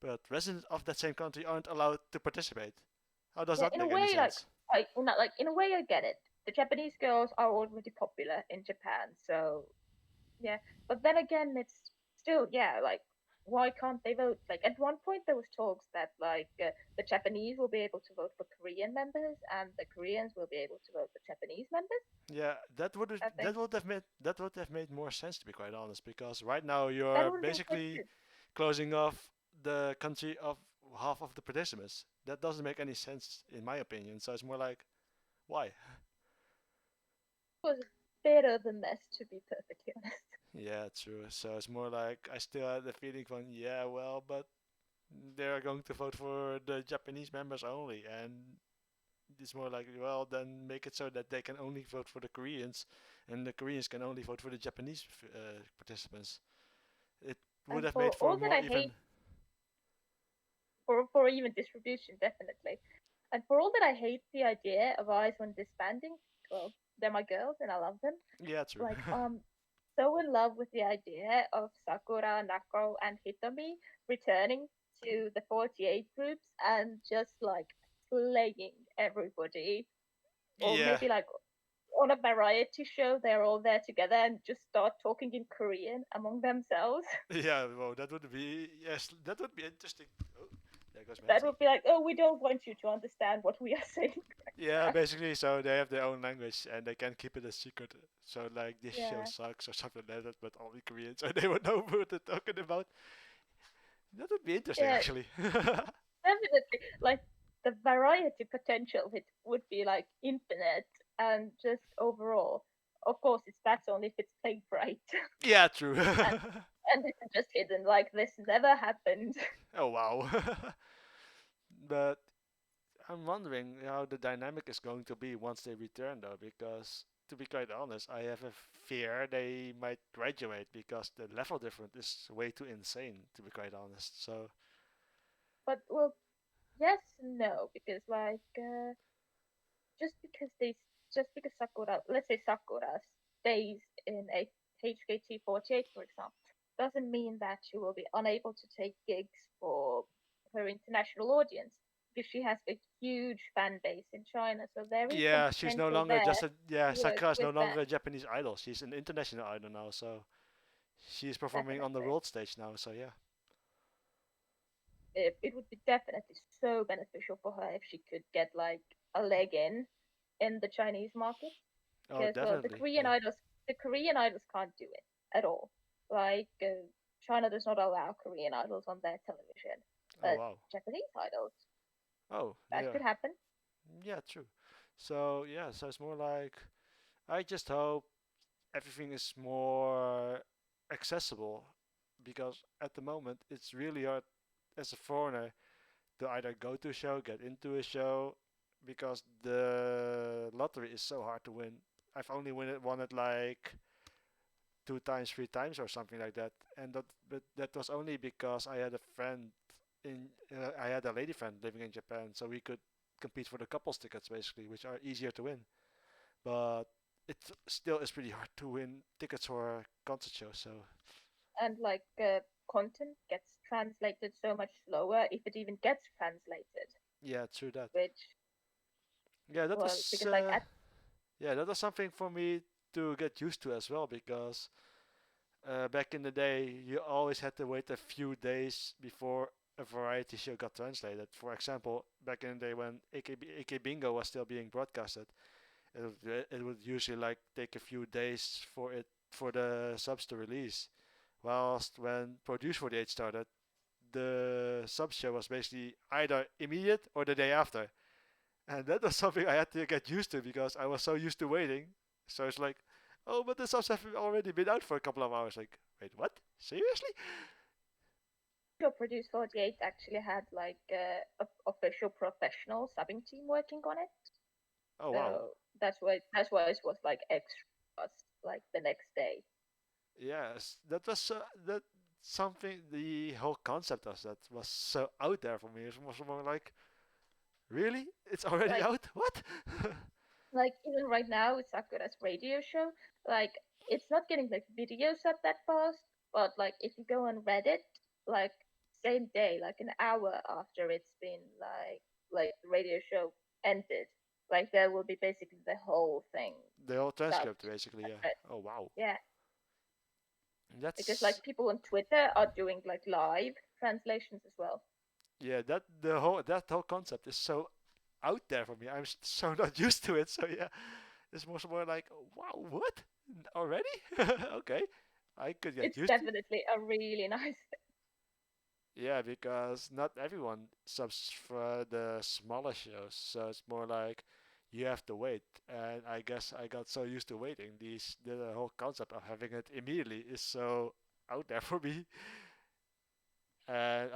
but residents of that same country aren't allowed to participate. How does Yeah, that in a make any way, sense? like in a way, I get it. The Japanese girls are already popular in Japan, so yeah, but then again, it's still yeah. Like, why can't they vote? Like at one point, there was talks that like the Japanese will be able to vote for Korean members, and the Koreans will be able to vote for Japanese members. Yeah, I think that would have made more sense to be quite honest, because right now that you're would have been quite basically good. closing off the country of half of the participants. That doesn't make any sense in my opinion. So it's more like, why? It was a bit of a mess, to be perfectly honest. Yeah, true. So it's more like I still had the feeling from, yeah, well, but they're going to vote for the Japanese members only, and it's more like, well, then make it so that they can only vote for the Koreans, and the Koreans can only vote for the Japanese participants. It would And have for made for a all that more I even. hate, for even distribution, definitely. And for all that I hate the idea of eyes when disbanding, well, they're my girls and I love them. Yeah, true. Like, so in love with the idea of Sakura, Nako, and Hitomi returning to the 48 groups and just like slaying everybody. Or Yeah, maybe like on a variety show, they're all there together and just start talking in Korean among themselves. yeah. Well, that would be, yes, that would be interesting. Oh, there goes my That headset. would be like, oh, we don't want you to understand what we are saying Yeah, right now. basically, so they have their own language and they can keep it a secret. So like this show Yeah, sucks or something like that, but only Koreans, so they would know what they're talking about. That would be interesting, yeah, actually. definitely. Like the variety potential of it would be like infinite and just overall. Of course, that's only if it's played right Yeah, true. and and it's just hidden. Like this never happened. Oh wow. But I'm wondering how the dynamic is going to be once they return, though, because to be quite honest, I have a fear they might graduate because the level difference is way too insane, to be quite honest. So But well, yes, no, because like just because they just because Sakura, let's say Sakura stays in a HKT48, for example, doesn't mean that she will be unable to take gigs for her international audience. because she has a huge fan base in China, so there is some Yeah, she's no potential longer there just a to work Sakura is no with that. longer a Japanese idol. She's an international idol now, so she's performing on the Definitely. world stage now. So yeah. It would be definitely so beneficial for her if she could get like a leg in the Chinese market, Oh, because well, definitely. Yeah. The Korean idols can't do it at all. Like China does not allow Korean idols on their television, Oh but wow. Japanese idols, Oh that yeah. could happen. Yeah, true. So yeah, so it's more like I just hope everything is more accessible because at the moment it's really hard as a foreigner to either go to a show, get into a show, because the lottery is so hard to win. I've only won it like two times, three times, or something like that, and but that was only because I had a friend I had a lady friend living in Japan, so we could compete for the couples tickets basically, which are easier to win. But it still is pretty hard to win tickets for concert shows. So And like content gets translated so much slower if it even gets translated, yeah, true that. which Yeah, that well, was because like at yeah, that was something for me to get used to as well because back in the day you always had to wait a few days before a variety show got translated. For example, back in the day when AK Bingo was still being broadcasted, it would usually like take a few days for the subs to release. Whilst when Produce 48 started, the sub show was basically either immediate or the day after. And that was something I had to get used to because I was so used to waiting. So it's like, oh, but the subs have already been out for a couple of hours. Like, wait, what? Seriously? Your Produce 48 actually had like a official professional subbing team working on it. Oh wow. So that's why it was like extra fast, like the next day. Yes, that was that something. The whole concept of that was so out there for me. It was more like, really? It's already Like out? What? like even right now with Sakura's radio show, like it's not getting like videos up that fast, but like if you go on Reddit, like same day, like an hour after it's been like the radio show ended, like there will be basically the whole thing The whole transcript, subbed. basically. Yeah. Oh wow. Yeah, because That's like people on Twitter are doing like live translations as well. yeah. That whole concept is so out there for me. I'm so not used to it. So yeah, it's more like, wow, what? Already? Okay, I could get It's used to. definitely a really nice Yeah, because not everyone subs for the smaller shows, so it's more like you have to wait. And I guess I got so used to waiting. The whole concept of having it immediately is so out there for me, and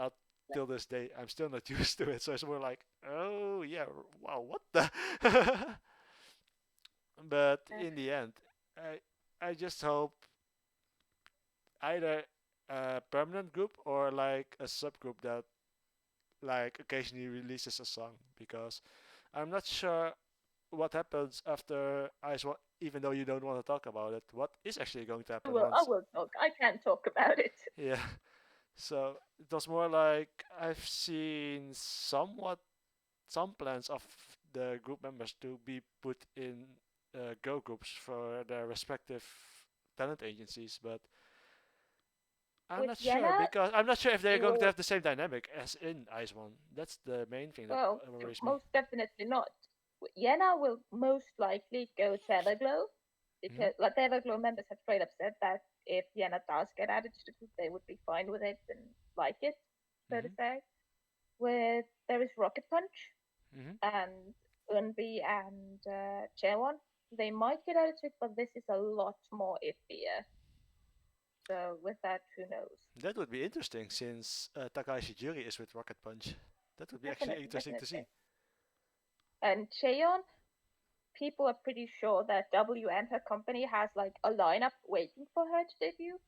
thing. till this day, I'm still not used to it. So it's more like, oh yeah, wow, what the? But Uh, in the end, I I just hope either a permanent group or like a subgroup that like occasionally releases a song because I'm not sure what happens after Ice One, even though you don't want to talk about it. What is actually going to happen I once? will talk. I can talk about it. Yeah. So it was more like I've seen some plans of the group members to be put in girl groups for their respective talent agencies, but I'm With not sure Yena, because I'm not sure if they're going to will have the same dynamic as in Ice One. That's the main thing that well, worries me. most definitely not. Yena will most likely go to Everglow Hmm. because like the Everglow members have straight up said that if Yena does get added to the group, they would be fine with it and like it, so to Hmm. say. With there is Rocket Punch Hmm. and Unbi and Chaewon. They might get added to it, but this is a lot more iffier. So with that, who knows? That would be interesting since Takahashi Juri is with Rocket Punch. That would be actually Definitely, interesting to see. definitely. And Cheon, people are pretty sure that W and her company has like a lineup waiting for her to debut.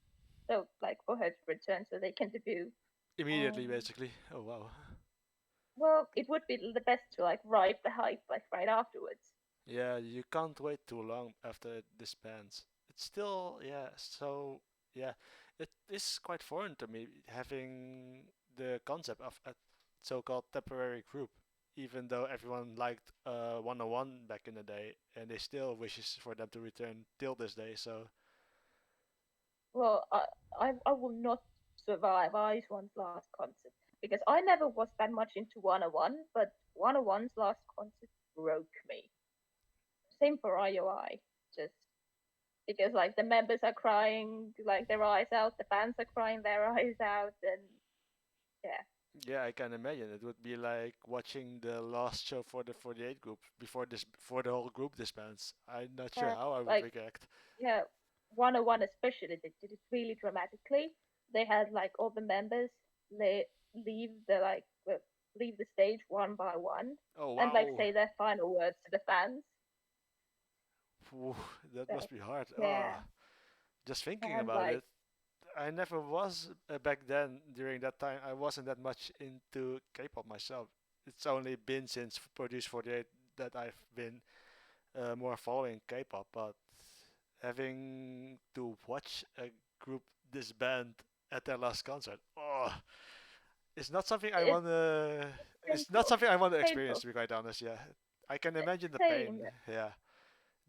So like for her to return so they can debut. Immediately, Um, basically. Oh wow. well, it would be the best to like ride the hype like right afterwards. Yeah, you can't wait too long after it disbands. It's still, yeah, so, yeah, it is quite foreign to me having the concept of a so-called temporary group. even though everyone liked 101 back in the day, and they still wishes for them to return till this day. So, Well, I will not survive IZone's last concert because I never was that much into 101, but 101's last concert broke me. Same for IOI, just because like the members are crying like their eyes out, the fans are crying their eyes out, and yeah, yeah, I can imagine it would be like watching the last show for the 48 group before the whole group disbands. I'm not sure yeah, how I would like react. yeah, 101 especially they did it really dramatically. They had like all the members leave the leave the stage one by one Oh and like wow, say their final words to the fans. Phew, that Like, must be hard. yeah, Just thinking and about like it, I never was back then. During that time, I wasn't that much into K-pop myself. It's only been since Produce 48 that I've been more following K-pop. But having to watch a group disband at their last concert, it's not something I it's wanna. It's not painful, something I want to experience. painful. To be quite honest, yeah, I can imagine the Same. pain. Yeah,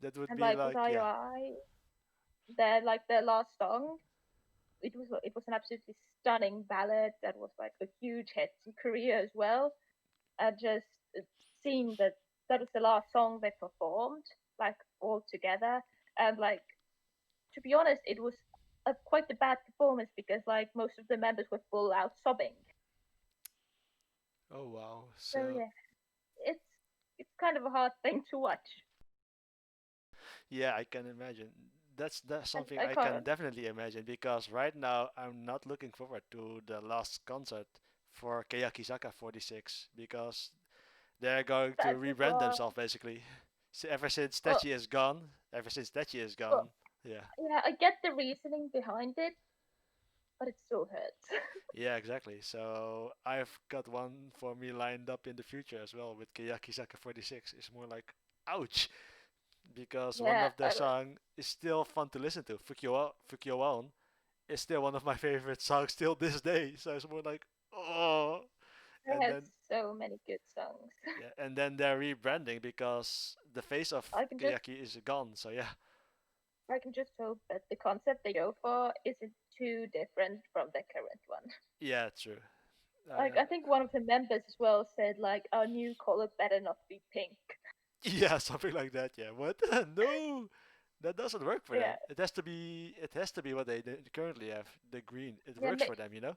that would And be like with like, yeah. IOI, their last song, it was an absolutely stunning ballad that was like a huge hit in Korea as well. And just seeing that that was the last song they performed like all together, and like to be honest, it was quite a bad performance because like most of the members were full out sobbing. Oh wow. So So yeah, it's it's kind of a hard thing to watch, yeah, I can imagine. That's and something I I can can't. definitely imagine because right now I'm not looking forward to the last concert for Keyakizaka 46 because they're going to That's rebrand why. themselves basically. So ever since Well, Techi is gone, well, yeah, yeah, I get the reasoning behind it, but it still hurts. yeah, exactly. So I've got one for me lined up in the future as well with Keyakizaka 46. It's more like, ouch, because one Yeah, of their song is still fun to listen to. Fukyo is still one of my favorite songs till this day. So it's more like, oh, they and had then so many good songs. yeah, and then they're rebranding because the face of I can just Keyaki is gone. So yeah, I can just hope that the concept they go for isn't too different from the current one. yeah, true. Like Uh, I think one of the members as well said like our new color better not be pink. yeah, something like that. Yeah, what? No, that doesn't work for Yeah, them. It has to be. It has to be what they currently have. The green. It yeah, works for them, you know.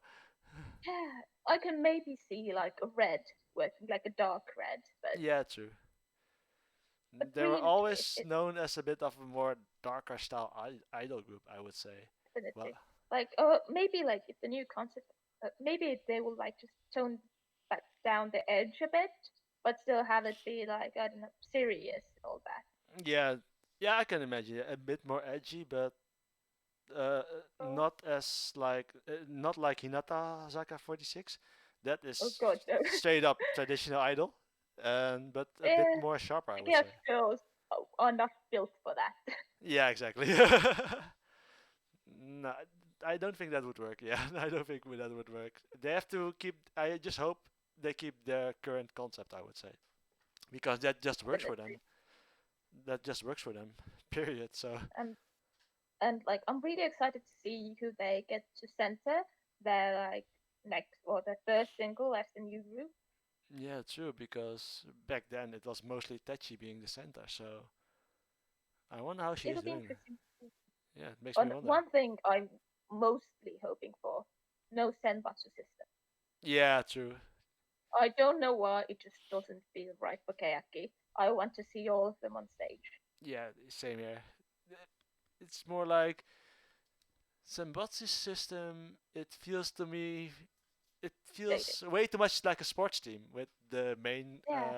yeah. I can maybe see like a red working, like a dark red, but Yeah, true. a They were green, always it known as a bit of a more darker style idol group, I would say. Well, definitely. Like, maybe like if the new concept, maybe they will like just tone back down the edge a bit, but still have it be like I don't know, serious and all that. yeah, yeah, I can imagine it. A bit more edgy, but uh, Oh, not like Hinata Zaka 46. That oh is God, no. straight up traditional idol, and but a bit Eh, more sharper, I would yeah, say. shows are not built for that. Yeah, exactly. No, I don't think that would work. Yeah, I don't think that would work. They have to keep. I just hope they keep their current concept, I would say, because that just works for them. Definitely. That just works for them. Period. So And like I'm really excited to see who they get to center their like next or their first single as the new group. yeah, true. Because back then it was mostly Techi being the center. So I wonder how she is It'll be doing. interesting to see. Yeah, it makes me On wonder. one thing I'm mostly hoping for, no senbatsu system. Yeah, true. I don't know why it just doesn't feel right for Kayaki. I want to see all of them on stage. Yeah, same here. It's more like Sambatsu's system. It feels to me it Dated. feels way too much like a sports team with the main Yeah.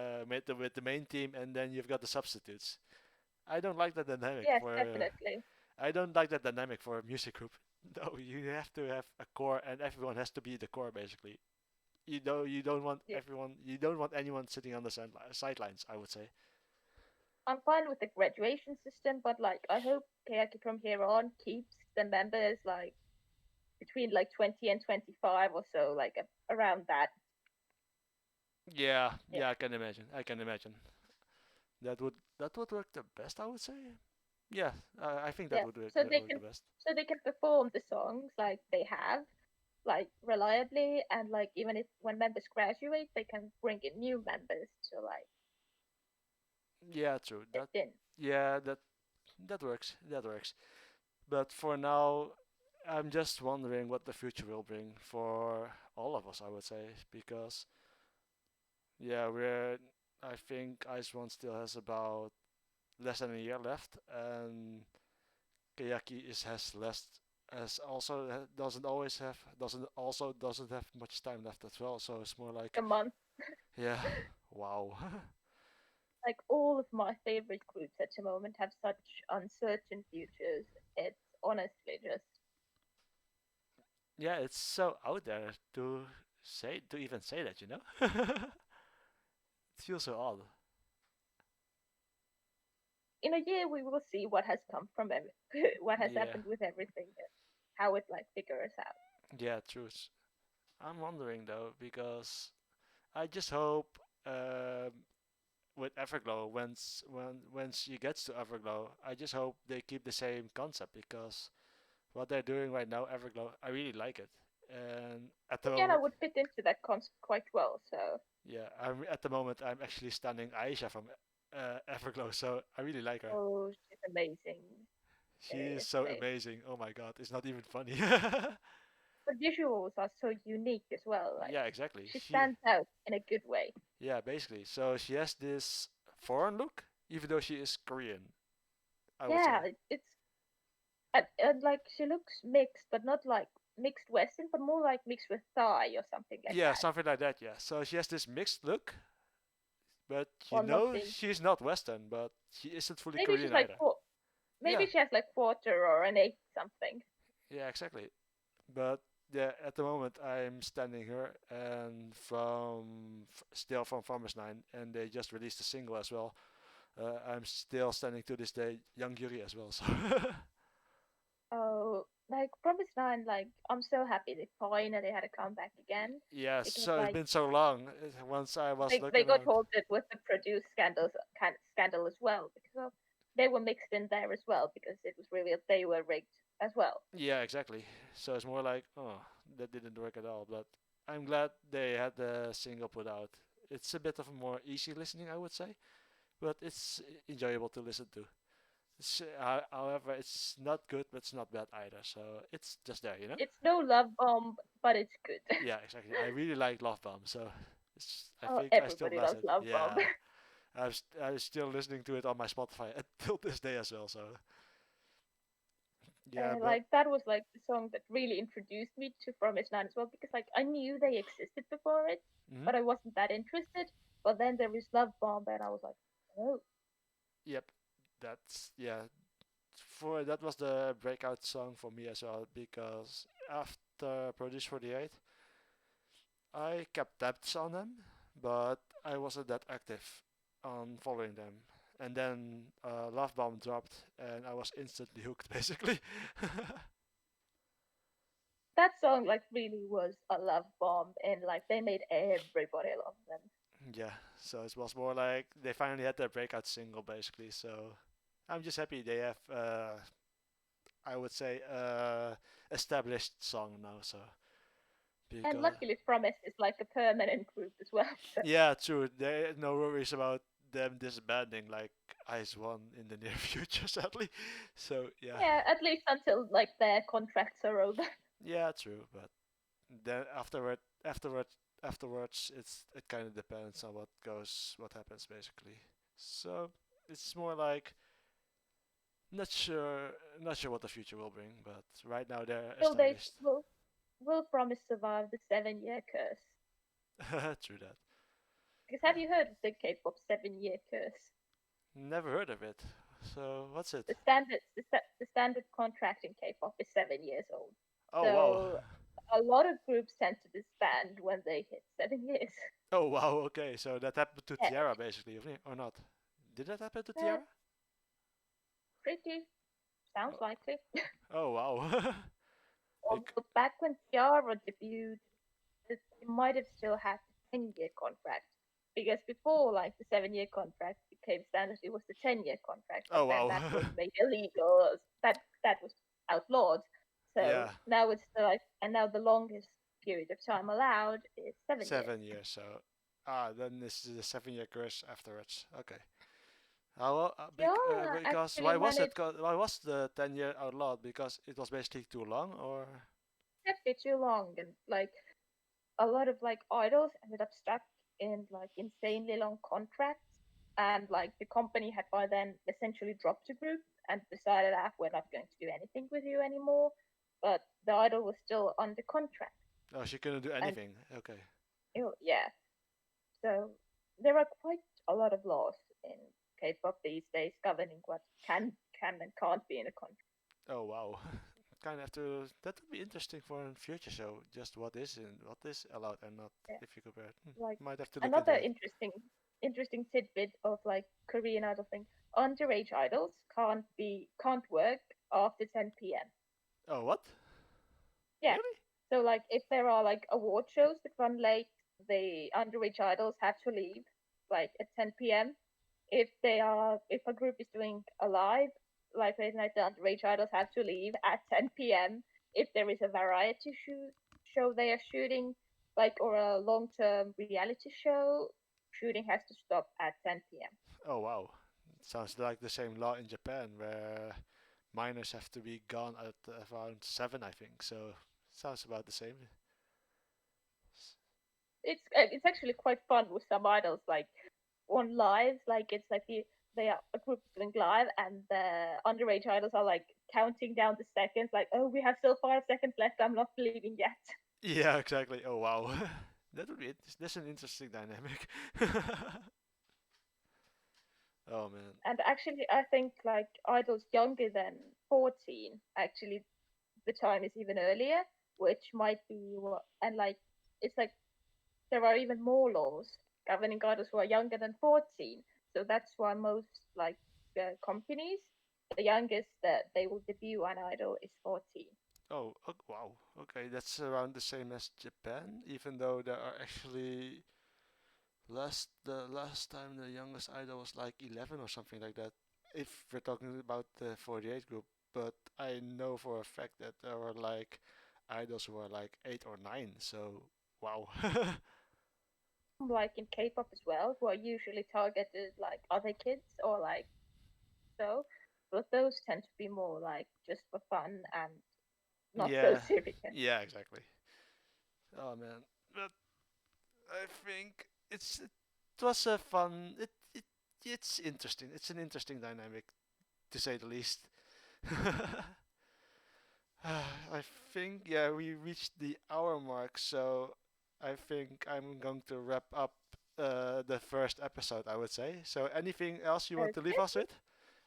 with the main team and then you've got the substitutes. I don't like that dynamic Yes, for definitely. I don't like that dynamic for a music group. No, you have to have a core and everyone has to be the core basically. Yeah. You don't want anyone sitting on the sidelines, I would say. I'm fine with the graduation system, but like I hope Kayaki from here on keeps the members like between like 20 and 25 or so, like around that. Yeah, Yeah, yeah, I can imagine. I can imagine. That would work the best, I would say. Yeah, I think that yeah. would work, So they work the can best. perform the songs like they have, like reliably, and like even if when members graduate, they can bring in new members to like Yeah, true. fit That in. yeah, that works. That works. But for now, I'm just wondering what the future will bring for all of us, I would say, because yeah, I think Ice One still has about less than a year left, and Kayaki is has less has also doesn't have much time left as well. So it's more A like month. yeah, wow. Like all of my favorite groups at the moment have such uncertain futures. It's honestly just Yeah, it's so out there to even say that, It feels so odd. in a year we will see what has come from what has Yeah, happened with everything and how it like figures out. yeah, true. I'm wondering though because I just hope with Everglow when she gets to Everglow, I just hope they keep the same concept because what they're doing right now, Everglow, I really like it. And at the Yana moment, would fit into that concept quite well. So yeah, at the moment I'm actually standing Aisha from Everglow, so I really like her. oh, she's amazing. She is so Seriously. amazing. Oh my god, it's not even funny. Her visuals are so unique as well. Like Yeah, exactly. she stands out in a good way. Yeah, basically. So she has this foreign look, even though she is Korean, I would Yeah, say. it's and like she looks mixed, but not like mixed Western, but more like mixed with Thai or something like Yeah, that. something like that. Yeah. So she has this mixed look, but While not being she's not Western, but she isn't fully maybe she's Korean like either. maybe Yeah, she has like quarter or an eighth something. yeah, exactly. But yeah, at the moment I'm standing here and still from Farmers Nine, and they just released a single as well. I'm still standing to this day, Young Yuri as well. So Oh, like Promise Nine, like I'm so happy they finally had a comeback again yeah, because so it's like been so long. Once I was they looking got around. halted with the produce scandals kind of scandal as well because they were mixed in there as well because it was revealed they were rigged as well. Yeah, exactly. So it's more like, oh, that didn't work at all. But I'm glad they had the single put out. It's a bit of a more easy listening, I would say, but it's enjoyable to listen to. However, it's not good, but it's not bad either. So it's just there. It's no love bomb, but it's good. Yeah, exactly. I really like Love Bomb, so I Oh, think I still everybody bless loves it. love bomb. Yeah, I'm still listening to it on my Spotify until this day as well. So yeah, but Like that was like the song that really introduced me to Promise Nine as well because like I knew they existed before it, mhm. but I wasn't that interested. But then there was Love Bomb, and I was like, oh, Yep, that's yeah. For that was the breakout song for me as well because after Produce 48, I kept tabs on them, but I wasn't that active on following them. And then Love Bomb dropped, and I was instantly hooked, basically. that song like really was a love bomb, and like they made everybody love them. Yeah, so it was more like they finally had their breakout single, basically. So I'm just happy they have, I would say, established song now. So And because luckily, Promise is like a permanent group as well. So yeah, true. There no worries about them disbanding like Ice One in the near future, sadly. So yeah, yeah, at least until like their contracts are over. yeah, true. But then afterwards, it kind of depends on what happens basically. So it's more like not sure what the future will bring, but right now they're Will they established. will Promise survive the 7 year curse? True that. Because have you heard of the K-pop 7 year curse? Never heard of it. So what's it? The standard contract in K-pop is 7 years old. Oh wow. So a lot of groups tend to disband when they hit 7 years. Oh wow. Okay, so that happened to Yeah, Tiara basically, or not? Did that happen to uh, Tiara? pretty sounds Oh, likely. oh wow. Bec- Although back when Tiara debuted, they might have still had a 10 year contract. because before like the 7 year contract became standard, it was the 10 year contract, but Oh then wow. that was made illegal. That was outlawed. So Yeah, now it's the like, and now the longest period of time allowed is 7 years. 7 years. So then this is a 7 year course afterwards. Okay. Well, Yeah, because actually managed why was the 10 year outlawed? Because it was basically too long, or to be too long, and like a lot of like idols ended up stuck in like insanely long contracts, and like the company had by then essentially dropped the group and decided, ah, we're not going to do anything with you anymore. But the idol was still under contract, oh, she couldn't do and anything. Okay. yeah, so there are quite a lot of laws in K-pop these days governing what can and can't be in a contract. Oh wow. Kind of have to. That would be interesting for a future show. Just what is allowed and not. Yeah. If you compare. Like Might have to look into another it. interesting tidbit of like Korean idol thing. Underage idols can't work after 10 p.m. Oh what? Yeah. Really? So like if there are like award shows that run late, the underage idols have to leave like at 10 p.m. If a group is doing a live like late night, the underage idols have to leave at 10 p.m. If there is a variety show they are shooting, like or a long term reality show, shooting has to stop at 10 p.m. Oh wow. Sounds like the same law in Japan where minors have to be gone at around 7, I think. So sounds about the same. It's actually quite fun with some idols like on lives, like it's like they are a group doing live and the underage idols are like counting down the seconds, like, oh, we have still 5 seconds left, I'm not leaving yet. Yeah, exactly. Oh wow. That would be that's an interesting dynamic. Oh man. And actually I think like idols younger than 14, actually the time is even earlier, which might be what, and like it's like there are even more laws governing idols who are younger than 14. So that's why most like companies, the youngest that they will debut an idol is 14. Oh, wow. Okay, that's around the same as Japan, even though there are actually the last time the youngest idol was like 11 or something like that. If we're talking about the 48 group, but I know for a fact that there were like idols who were like 8 or 9. So, wow. Like in K-pop as well, who are usually targeted like other kids or like so, but those tend to be more like just for fun and not so Yeah, serious. yeah, exactly. Oh man, but I think it was a fun. It's interesting. It's an interesting dynamic to say the least. I think yeah we reached the hour mark, so I think I'm going to wrap up the first episode. I would say. So anything else you want to leave Okay. us with?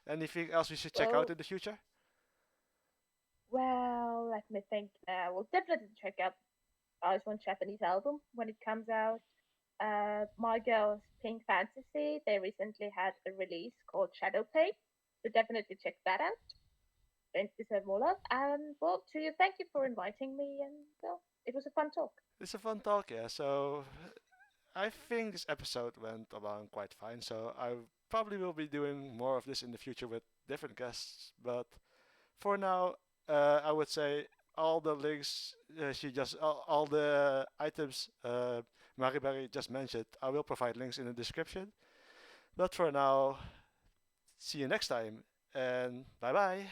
Anything else we should check out Well, in the future? well, let me think. We'll definitely check out IZone Japanese album when it comes out. My Girls Pink Fantasy, they recently had a release called Shadow Play, so definitely check that out. Don't deserve more love. And well, to you, thank you for inviting me, and well, it was a fun talk. It's a fun talk, yeah. So I think this episode went along quite fine. So I probably will be doing more of this in the future with different guests. But for now, I would say all the links all the items Maribari just mentioned, I will provide links in the description. But for now, see you next time and bye bye.